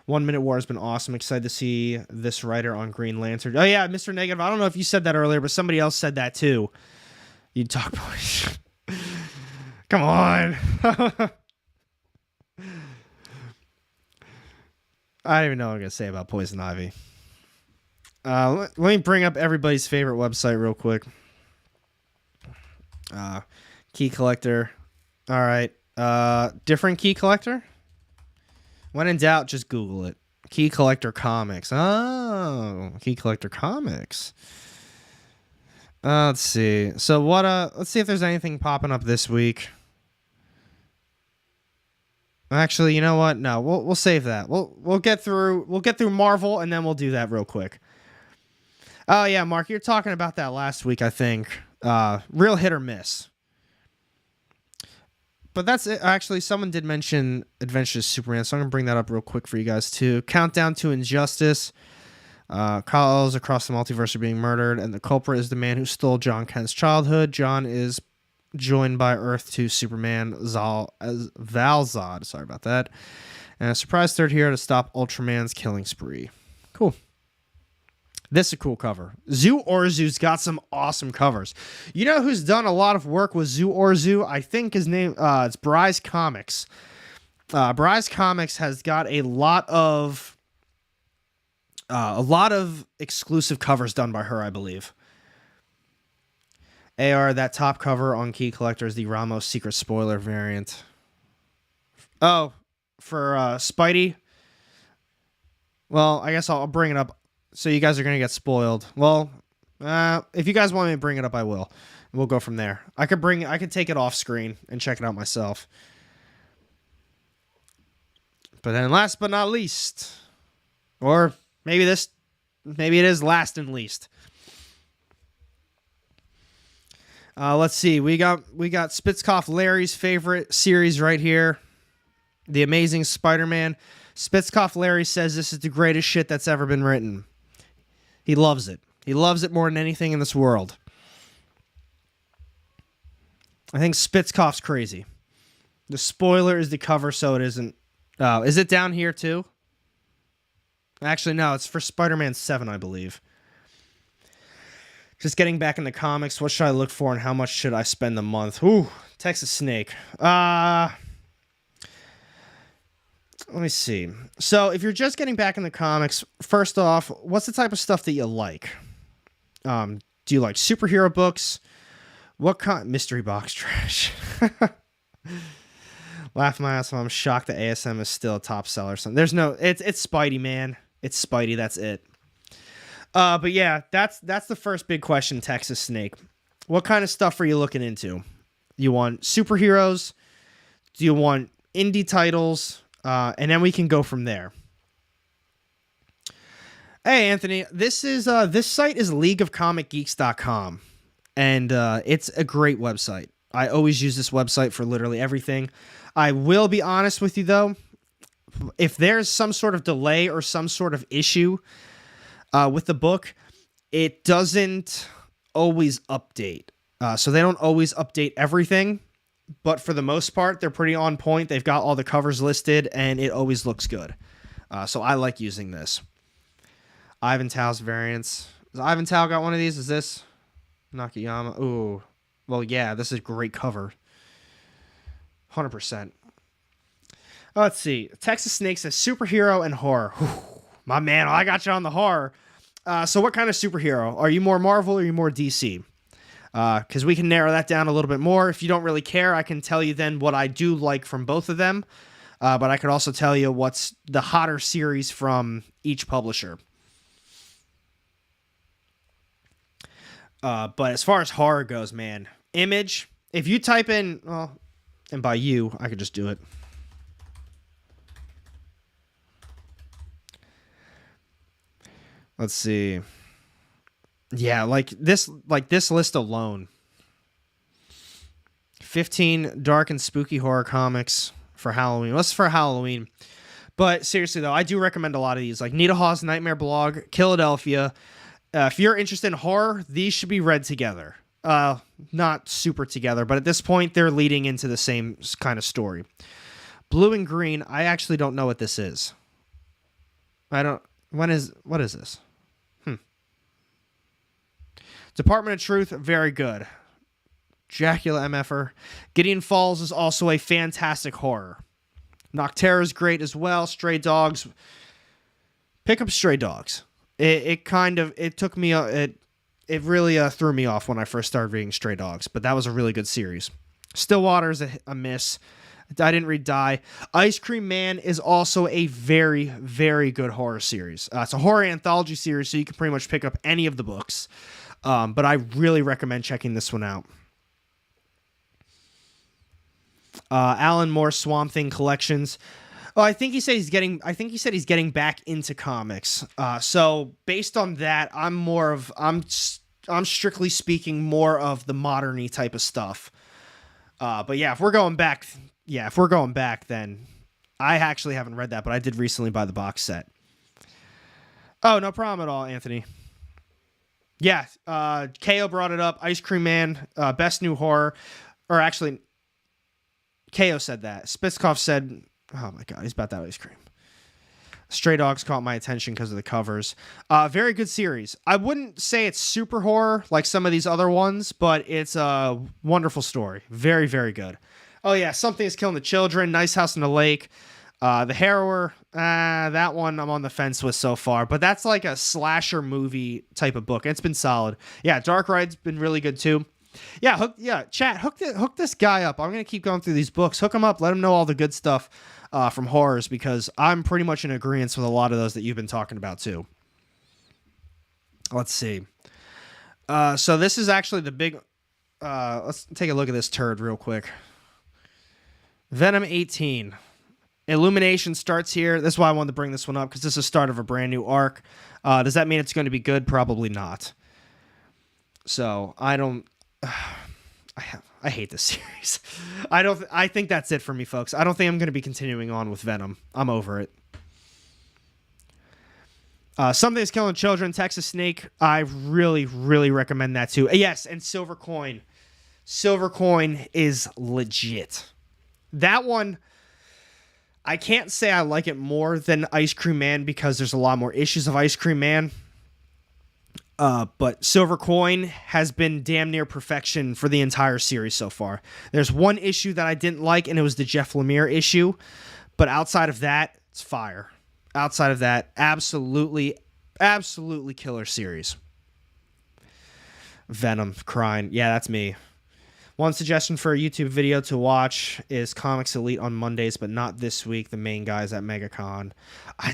1 Minute War has been awesome. Excited to see this writer on Green Lantern. Oh, yeah, Mr. Negative. I don't know if you said that earlier, but somebody else said that too. You talk boys. Come on. I don't even know what I'm going to say about Poison Ivy. Let me bring up everybody's favorite website real quick. Key Collector. All right. Different Key Collector? When in doubt, just Google it. Key Collector Comics. Oh, Key Collector Comics. Let's see. So what? Let's see if there's anything popping up this week. Actually, you know what? No, we'll save that. We'll get through Marvel and then we'll do that real quick. Oh yeah, Mark, you're talking about that last week, I think. Real hit or miss. But that's it. Actually, someone did mention Adventures of Superman, so I'm going to bring that up real quick for you guys, too. Countdown to Injustice. Kyle's across the multiverse are being murdered, and the culprit is the man who stole John Kent's childhood. John is joined by Earth 2 Superman Val-Zod. Sorry about that. And a surprise third hero to stop Ultraman's killing spree. Cool. This is a cool cover. Zoo Orzu's got some awesome covers. You know who's done a lot of work with Zoo Orzu? I think his name it's Bryce Comics. Bryce Comics has got a lot of exclusive covers done by her, I believe. AR, that top cover on Key Collector is the Ramos Secret Spoiler variant. Oh, for Spidey. Well, I guess I'll bring it up. So you guys are going to get spoiled. Well, if you guys want me to bring it up, I will. We'll go from there. I could take it off screen and check it out myself. But then last but not least, or maybe it is last and least. Let's see. We got Spitzkoff Larry's favorite series right here. The Amazing Spider-Man. Spitzkoff Larry says this is the greatest shit that's ever been written. He loves it. He loves it more than anything in this world. I think Spitzkoff's crazy. The spoiler is the cover, so it isn't. Oh, is it down here too? Actually, no. It's for Spider-Man 7, I believe. Just getting back into comics. What should I look for and how much should I spend a month? Ooh, Texas Snake. Let me see. So if you're just getting back in the comics, first off, what's the type of stuff that you like? Do you like superhero books? What kind? Mystery box trash. Laugh my ass off. I'm shocked that ASM is still a top seller. So there's no, it's Spidey, man. It's Spidey. That's it. But yeah, that's the first big question, Texas Snake. What kind of stuff are you looking into? You want superheroes? Do you want indie titles? And then we can go from there. Hey, Anthony, this site is leagueofcomicgeeks.com, and it's a great website. I always use this website for literally everything. I will be honest with you, though. If there's some sort of delay or some sort of issue with the book, it doesn't always update. So they don't always update everything, but for the most part, they're pretty on point. They've got all the covers listed, and it always looks good. So I like using this. Ivan Tao's variants. Has Ivan Tao got one of these? Is this Nakayama? Ooh. Well, yeah, this is a great cover. 100%. Let's see. Texas Snake says superhero and horror. Whew. My man, I got you on the horror. So what kind of superhero? Are you more Marvel or are you more DC? Because we can narrow that down a little bit more. If you don't really care, I can tell you then what I do like from both of them. But I could also tell you what's the hotter series from each publisher. But as far as horror goes, man, Image, if you type in, well, and by you, I could just do it. Let's see. Yeah, like this list alone. 15 dark and spooky horror comics for Halloween. What's for Halloween? But seriously, though, I do recommend a lot of these. Like Nita Hawes' Nightmare Blog, Philadelphia. If you're interested in horror, these should be read together. Not super together, but at this point, they're leading into the same kind of story. Blue and Green, I actually don't know what this is. What is this? Department of Truth, very good. Dracula MFer. Gideon Falls is also a fantastic horror. Nocterra is great as well. Stray Dogs. Pick up Stray Dogs. It really threw me off when I first started reading Stray Dogs, but that was a really good series. Stillwater is a miss. I didn't read Die. Ice Cream Man is also a very, very good horror series. It's a horror anthology series, so you can pretty much pick up any of the books. But I really recommend checking this one out. Alan Moore Swamp Thing collections. Oh, I think he said he's getting back into comics. So based on that, I'm strictly speaking more of the modern-y type of stuff. But yeah, if we're going back, then I actually haven't read that, but I did recently buy the box set. Oh, no problem at all, Anthony. Yeah, KO brought it up. Ice Cream Man, best new horror, or actually, KO said that. Spitzkoff said, oh my god, he's about that ice cream. Stray Dogs caught my attention because of the covers. Very good series. I wouldn't say it's super horror like some of these other ones, but it's a wonderful story. Very, very good. Oh yeah, Something is Killing the Children, Nice House on the Lake. The Harrower, that one I'm on the fence with so far, but that's like a slasher movie type of book. It's been solid. Yeah, Dark Ride's been really good too. Yeah, chat, hook this guy up. I'm going to keep going through these books. Hook him up. Let him know all the good stuff from horrors, because I'm pretty much in agreement with a lot of those that you've been talking about too. Let's see. So this is actually the big... let's take a look at this turd real quick. Venom 18. Illumination starts here. That's why I wanted to bring this one up, because this is the start of a brand new arc. Does that mean it's going to be good? Probably not. So I don't... I hate this series. I think that's it for me, folks. I don't think I'm going to be continuing on with Venom. I'm over it. Something is Killing Children, Texas Snake. I really, really recommend that too. Yes, and Silver Coin. Silver Coin is legit. That one, I can't say I like it more than Ice Cream Man because there's a lot more issues of Ice Cream Man. But Silver Coin has been damn near perfection for the entire series so far. There's one issue that I didn't like, and it was the Jeff Lemire issue. But outside of that, it's fire. Outside of that, absolutely, absolutely killer series. Venom, crying. Yeah, that's me. One suggestion for a YouTube video to watch is Comics Elite on Mondays, but not this week. The main guys at MegaCon.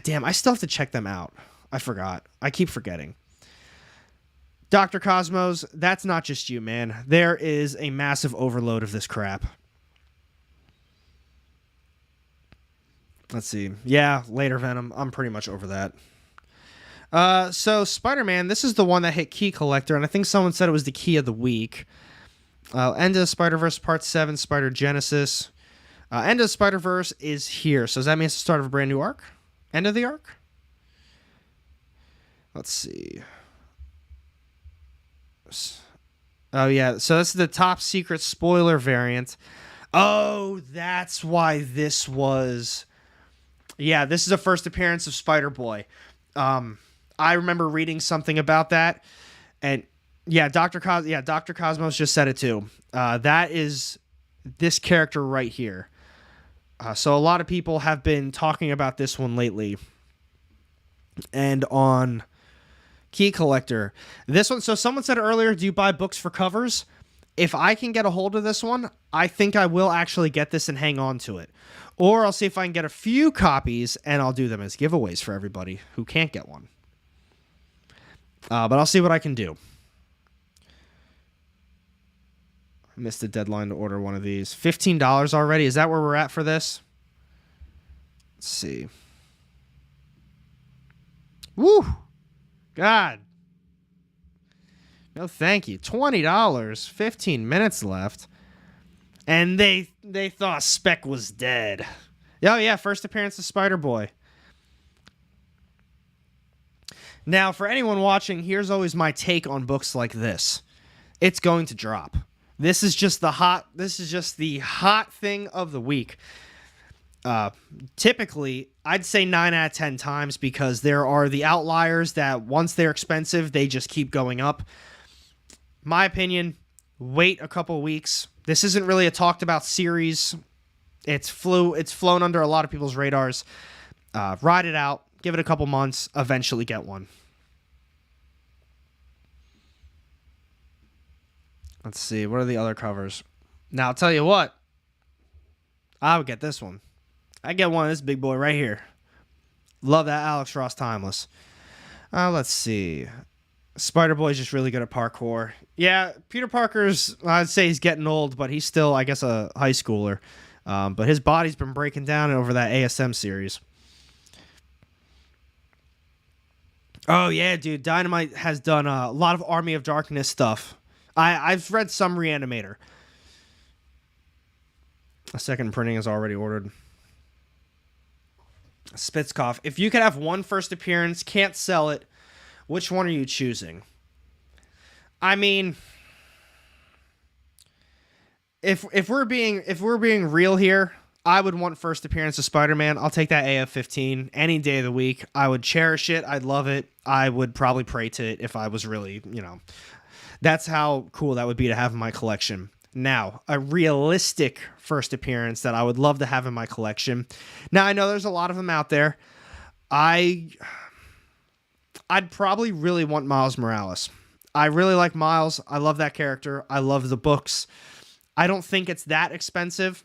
Damn, I still have to check them out. I forgot. I keep forgetting. Dr. Cosmos, that's not just you, man. There is a massive overload of this crap. Let's see. Yeah, later Venom. I'm pretty much over that. So Spider-Man, this is the one that hit Key Collector, and I think someone said it was the key of the week. End of Spider-Verse Part 7, Spider Genesis. End of Spider-Verse is here. So does that mean it's the start of a brand new arc? End of the arc? Let's see. Oh, yeah. So this is the top secret spoiler variant. Oh, that's why this was... Yeah, this is the first appearance of Spider-Boy. I remember reading something about that. And yeah, Dr. Cosmos just said it too. That is this character right here. So a lot of people have been talking about this one lately. And on... Key Collector. This one, so someone said earlier, do you buy books for covers? If I can get a hold of this one, I think I will actually get this and hang on to it. Or I'll see if I can get a few copies and I'll do them as giveaways for everybody who can't get one. But I'll see what I can do. I missed the deadline to order one of these. $15 already? Is that where we're at for this? Let's see. Woo! God. No, thank you. $20. 15 minutes left. And they thought Spec was dead. Oh, yeah. First appearance of Spider-Boy. Now, for anyone watching, here's always my take on books like this. It's going to drop. This is just the hot thing of the week. Typically, I'd say 9 out of 10 times because there are the outliers that once they're expensive, they just keep going up. My opinion, wait a couple weeks. This isn't really a talked about series. It's flown under a lot of people's radars. Ride it out. Give it a couple months. Eventually get one. Let's see. What are the other covers? Now, I'll tell you what. I would get this one. I get one of this big boy right here. Love that Alex Ross Timeless. Let's see. Spider-Boy's just really good at parkour. Yeah, Peter Parker's, I'd say he's getting old, but he's still, I guess, a high schooler. But his body's been breaking down over that ASM series. Oh, yeah, dude. Dynamite has done a lot of Army of Darkness stuff. I've read some Reanimator. A second printing is already ordered. Spitzkoff. If you could have one first appearance, can't sell it, which one are you choosing? I mean, if we're being real here, I would want first appearance of Spider-Man. I'll take that AF-15 any day of the week. I would cherish it. I'd love it. I would probably pray to it if I was really, that's how cool that would be to have in my collection. Now, a realistic first appearance that I would love to have in my collection. Now, I know there's a lot of them out there. I'd probably really want Miles Morales. I really like Miles. I love that character. I love the books. I don't think it's that expensive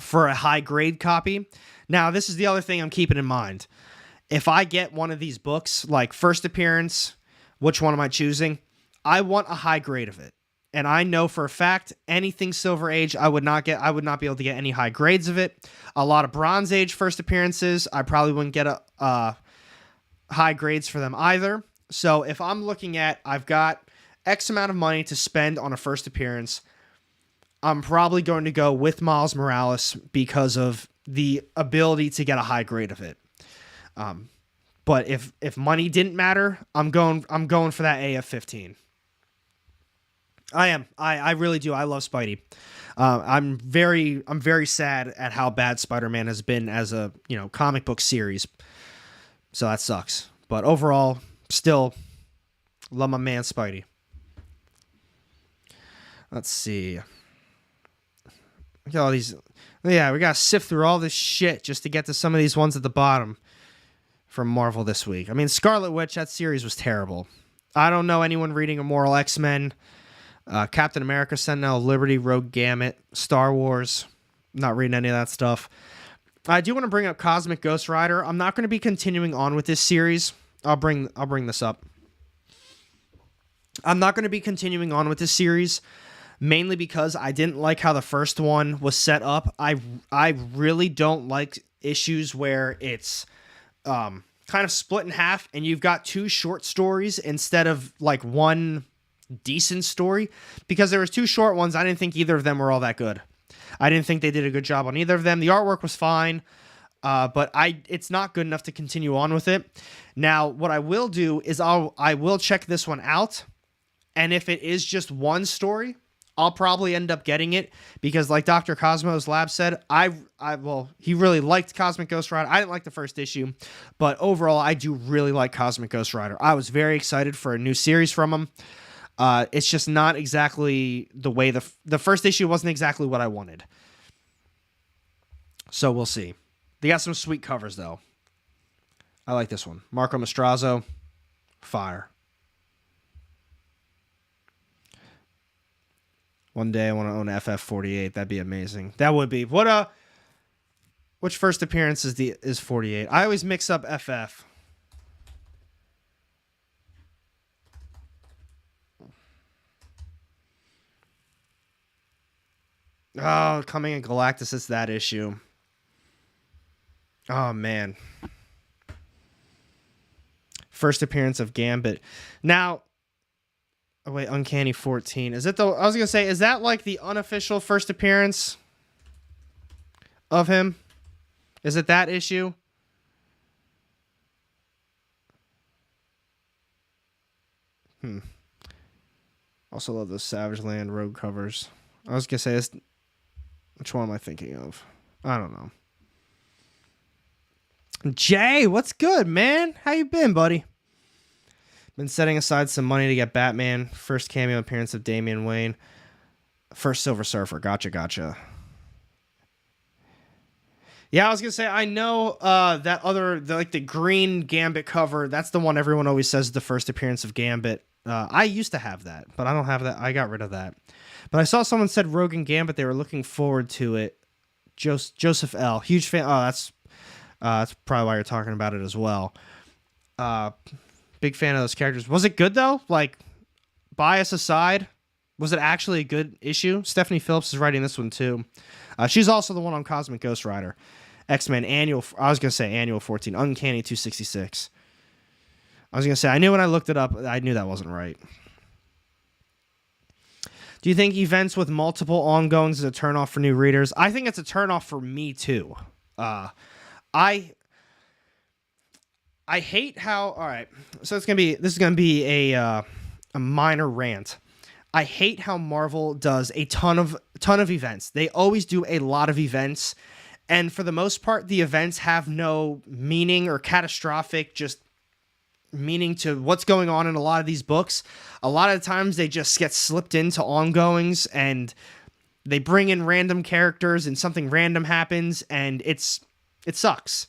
for a high-grade copy. Now, this is the other thing I'm keeping in mind. If I get one of these books, like first appearance, which one am I choosing? I want a high grade of it. And I know for a fact, anything Silver Age, I would not be able to get any high grades of it. A lot of Bronze Age first appearances, I probably wouldn't get high grades for them either. So if I'm looking at, I've got X amount of money to spend on a first appearance, I'm probably going to go with Miles Morales because of the ability to get a high grade of it. But if money didn't matter, I'm going for that AF-15. I am. I really do. I love Spidey. I'm very sad at how bad Spider-Man has been as a, comic book series. So that sucks. But overall, still love my man Spidey. Let's see. Look at all these. Yeah, we got to sift through all this shit just to get to some of these ones at the bottom from Marvel this week. I mean, Scarlet Witch, that series was terrible. I don't know anyone reading Immortal X-Men. Captain America, Sentinel, Liberty, Rogue Gamut, Star Wars. Not reading any of that stuff. I do want to bring up Cosmic Ghost Rider. I'm not going to be continuing on with this series. I'll bring this up. I'm not going to be continuing on with this series, mainly because I didn't like how the first one was set up. I really don't like issues where it's kind of split in half and you've got 2 short stories instead of like one decent story, because there was 2 short ones. I didn't think either of them were all that good. I didn't think they did a good job on either of them. The artwork was fine, but it's not good enough to continue on with it. Now, what I will do is I will check this one out, and if it is just one story, I'll probably end up getting it, because like Dr. Cosmo's Lab said, he really liked Cosmic Ghost Rider. I didn't like the first issue, but overall, I do really like Cosmic Ghost Rider. I was very excited for a new series from him. It's just not exactly the way the first issue wasn't exactly what I wanted. So we'll see. They got some sweet covers, though. I like this one. Marco Mastrazzo, fire. One day I want to own FF48. That'd be amazing. That would be. Which first appearance is 48? I always mix up FF. Oh, Coming in Galactus, it's that issue. Oh, man. First appearance of Gambit. Now, oh wait, Uncanny 14. Is it the, I was going to say, is that like the unofficial first appearance of him? Is it that issue? Also love those Savage Land Rogue covers. I was going to say, which one am I thinking of? I don't know. Jay, what's good, man? How you been, buddy? Been setting aside some money to get Batman. First cameo appearance of Damian Wayne. First Silver Surfer. Gotcha. Yeah, I was going to say, I know that the green Gambit cover, that's the one everyone always says is the first appearance of Gambit. I used to have that, but I don't have that. I got rid of that. But I saw someone said Rogue and Gambit. They were looking forward to it. Joseph L. Huge fan. Oh, that's probably why you're talking about it as well. Big fan of those characters. Was it good, though? Like, bias aside, was it actually a good issue? Stephanie Phillips is writing this one, too. She's also the one on Cosmic Ghost Rider. X-Men Annual... I was going to say Annual 14. Uncanny 266. I was going to say, I knew when I looked it up, I knew that wasn't right. Do you think events with multiple ongoings is a turnoff for new readers? I think it's a turnoff for me, too. I hate how... All right, so this is gonna be a minor rant. I hate how Marvel does a ton of events. They always do a lot of events, and for the most part, the events have no meaning or catastrophic just meaning to what's going on in a lot of these books. A lot of the times they just get slipped into ongoings and they bring in random characters and something random happens and it sucks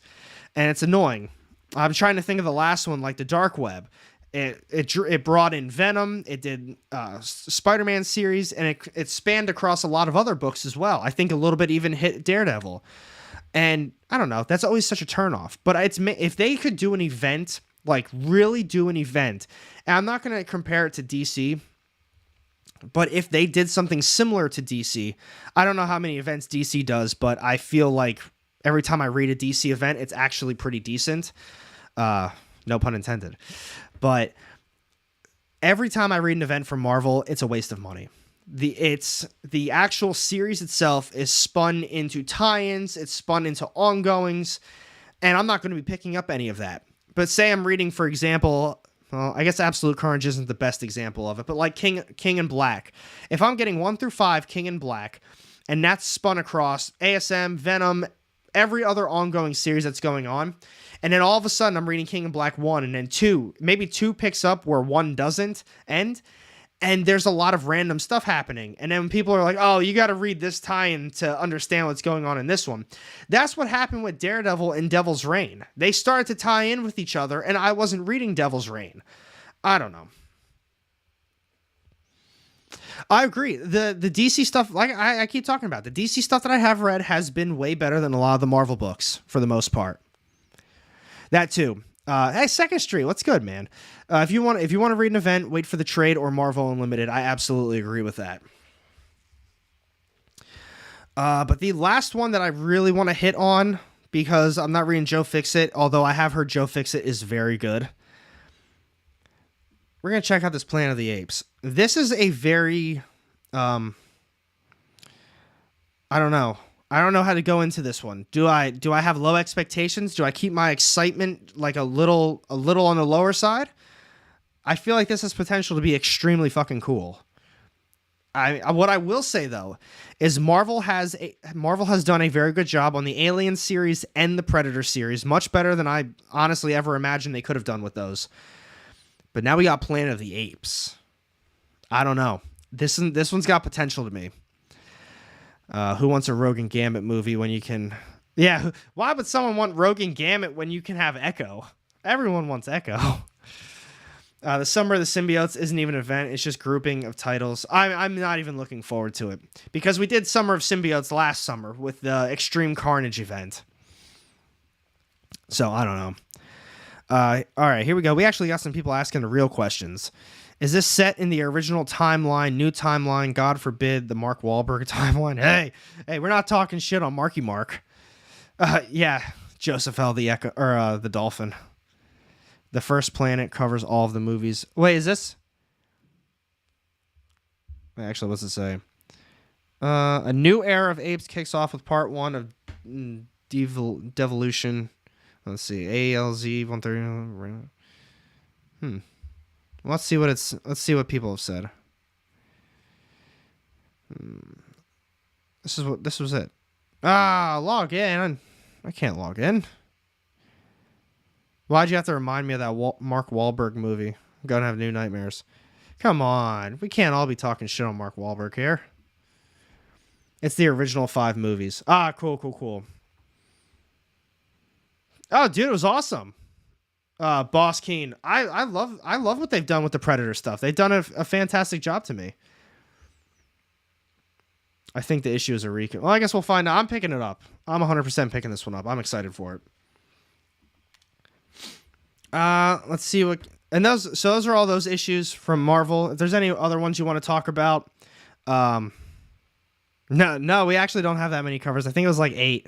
and it's annoying. I'm trying to think of the last one, like the Dark Web. It brought in Venom, it did Spider-Man series, and it spanned across a lot of other books as well. I think a little bit even hit Daredevil. And I don't know, that's always such a turnoff. But if they could do an event, like really do an event, and I'm not going to compare it to DC, but if they did something similar to DC, I don't know how many events DC does, but I feel like every time I read a DC event, it's actually pretty decent. No pun intended. But every time I read an event from Marvel, it's a waste of money. The actual series itself is spun into tie-ins, it's spun into ongoings, and I'm not going to be picking up any of that. But say I'm reading, for example, well, I guess Absolute Carnage isn't the best example of it, but like King in Black. If I'm getting 1 through 5 King in Black, and that's spun across ASM, Venom, every other ongoing series that's going on, and then all of a sudden I'm reading King in Black 1, and then 2, maybe 2 picks up where 1 doesn't end, and there's a lot of random stuff happening. And then when people are like, oh, you got to read this tie-in to understand what's going on in this one. That's what happened with Daredevil and Devil's Reign. They started to tie in with each other, and I wasn't reading Devil's Reign. I don't know. I agree. The DC stuff, like I keep talking about, the DC stuff that I have read has been way better than a lot of the Marvel books for the most part. That too. Hey, Second Street, what's good, man? If you want to read an event, wait for the trade or Marvel Unlimited. I absolutely agree with that. But the last one that I really want to hit on, because I'm not reading Joe Fixit, although I have heard Joe Fixit is very good. We're going to check out this Planet of the Apes. This is a very, I don't know. I don't know how to go into this one. Do I have low expectations? Do I keep my excitement like a little on the lower side? I feel like this has potential to be extremely fucking cool. What I will say though is Marvel has done a very good job on the Alien series and the Predator series, much better than I honestly ever imagined they could have done with those. But now we got Planet of the Apes. I don't know. This one's got potential to me. Who wants a Rogan Gambit movie when you can... Yeah, why would someone want Rogan Gambit when you can have Echo? Everyone wants Echo. The Summer of the Symbiotes isn't even an event. It's just grouping of titles. I'm not even looking forward to it. Because we did Summer of Symbiotes last summer with the Extreme Carnage event. So, I don't know. All right, here we go. We actually got some people asking the real questions. Is this set in the original timeline, new timeline, God forbid, the Mark Wahlberg timeline? Hey, we're not talking shit on Marky Mark. Yeah, Joseph L. the Echo, or the Dolphin. The First Planet covers all of the movies. Wait, is this? Actually, what's it say? A new era of apes kicks off with part 1 of Devolution. Let's see, ALZ 130. Let's see what people have said. This was it. Log in. I can't log in. Why'd you have to remind me of that Mark Wahlberg movie? I'm gonna have new nightmares. Come on, we can't all be talking shit on Mark Wahlberg here. It's the original 5 movies. Cool. Oh, dude, it was awesome. Boss Keen. I love what they've done with the Predator stuff. They've done a fantastic job to me. I think the issue is a recon. Well, I guess we'll find out. I'm picking it up. I'm 100% picking this one up. I'm excited for it. Let's see what... And those are all those issues from Marvel. If there's any other ones you want to talk about... No, we actually don't have that many covers. I think it was like 8.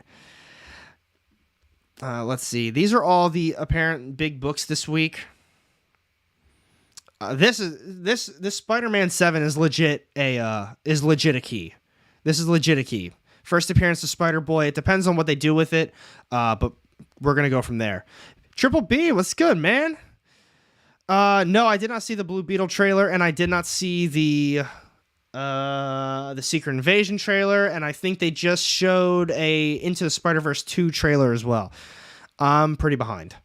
Let's see. These are all the apparent big books this week. This Spider-Man 7 is legit a key. This is legit a key. First appearance of Spider-Boy. It depends on what they do with it, but we're gonna go from there. Triple B, what's good, man? No, I did not see the Blue Beetle trailer, and I did not see the Secret Invasion trailer, and I think they just showed a Into the Spider-Verse 2 trailer as well. I'm pretty behind.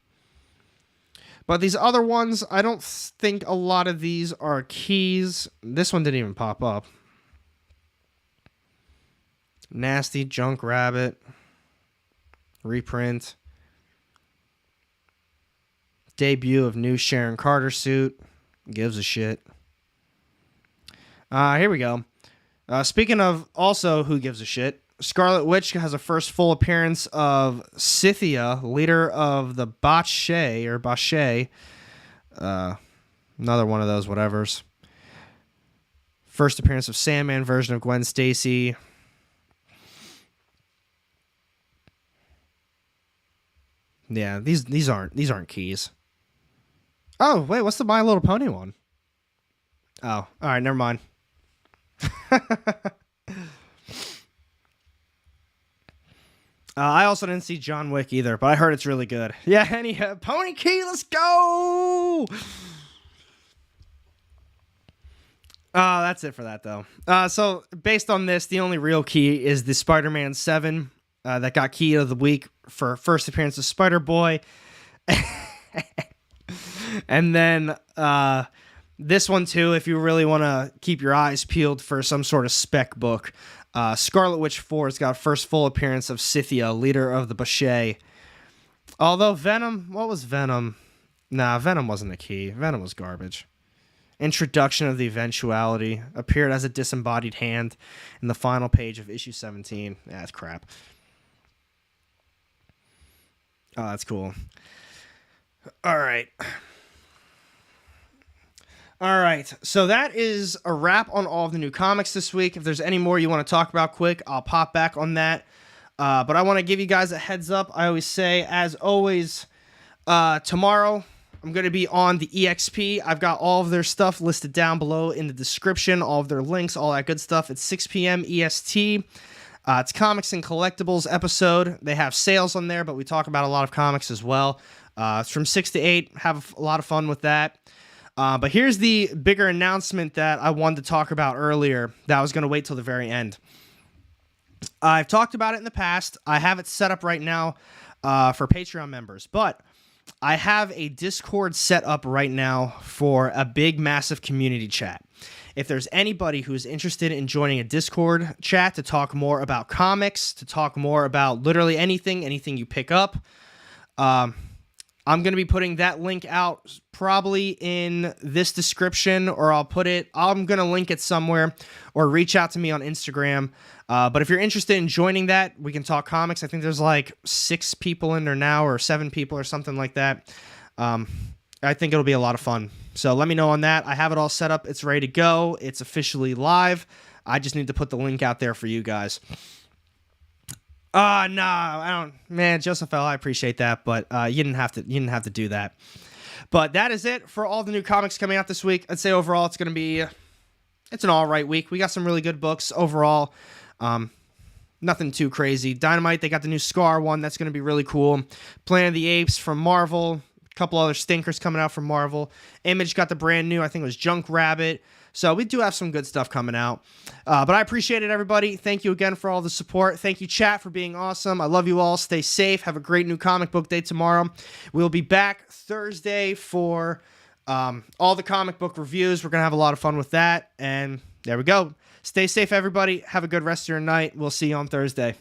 But these other ones, I don't think a lot of these are keys. This one didn't even pop up. Nasty Junk Rabbit. Reprint. Debut of new Sharon Carter suit. Gives a shit. Here we go. Speaking of also who gives a shit, Scarlet Witch has a first full appearance of Scythia, leader of the Bache, or Bache. Another one of those whatevers. First appearance of Sandman version of Gwen Stacy. Yeah, these aren't keys. Oh, wait, what's the My Little Pony one? Oh, all right, never mind. I also didn't see John Wick either, but I heard it's really good. Yeah, anyhow, Pony Key, let's go! That's it for that, though. So, based on this, the only real key is the Spider-Man 7 that got key of the week for first appearance of Spider-Boy. And then this one, too, if you really want to keep your eyes peeled for some sort of spec book. Scarlet Witch 4's got first full appearance of Scythia, leader of the Bache. Although Venom, what was Venom? Nah, Venom wasn't a key. Venom was garbage. Introduction of the Eventuality. Appeared as a disembodied hand in the final page of issue 17. Yeah, that's crap. Oh, that's cool. All right. All right, so that is a wrap on all of the new comics this week. If there's any more you want to talk about quick, I'll pop back on that. But I want to give you guys a heads up. I always say, as always, tomorrow I'm going to be on the EXP. I've got all of their stuff listed down below in the description, all of their links, all that good stuff. It's 6 p.m. EST. It's Comics and Collectibles episode. They have sales on there, but we talk about a lot of comics as well. It's from 6 to 8. Have a lot of fun with that. But here's the bigger announcement that I wanted to talk about earlier that I was going to wait till the very end. I've talked about it in the past. I have it set up right now for Patreon members, but I have a Discord set up right now for a big, massive community chat. If there's anybody who's interested in joining a Discord chat to talk more about comics, to talk more about literally anything you pick up, I'm going to be putting that link out probably in this description, or I'm going to link it somewhere, or reach out to me on Instagram. But if you're interested in joining that, we can talk comics. I think there's like 6 people in there now, or 7 people or something like that. I think it'll be a lot of fun. So let me know on that. I have it all set up. It's ready to go. It's officially live. I just need to put the link out there for you guys. No, I don't. Man, Joseph L., I appreciate that, but you didn't have to do that. But that is it for all the new comics coming out this week. I'd say overall it's an all right week. We got some really good books overall. Nothing too crazy. Dynamite, they got the new Scar one. That's going to be really cool. Planet of the Apes from Marvel. A couple other stinkers coming out from Marvel. Image got the brand new, I think it was Junk Rabbit. So we do have some good stuff coming out. But I appreciate it, everybody. Thank you again for all the support. Thank you, chat, for being awesome. I love you all. Stay safe. Have a great new comic book day tomorrow. We'll be back Thursday for all the comic book reviews. We're going to have a lot of fun with that. And there we go. Stay safe, everybody. Have a good rest of your night. We'll see you on Thursday.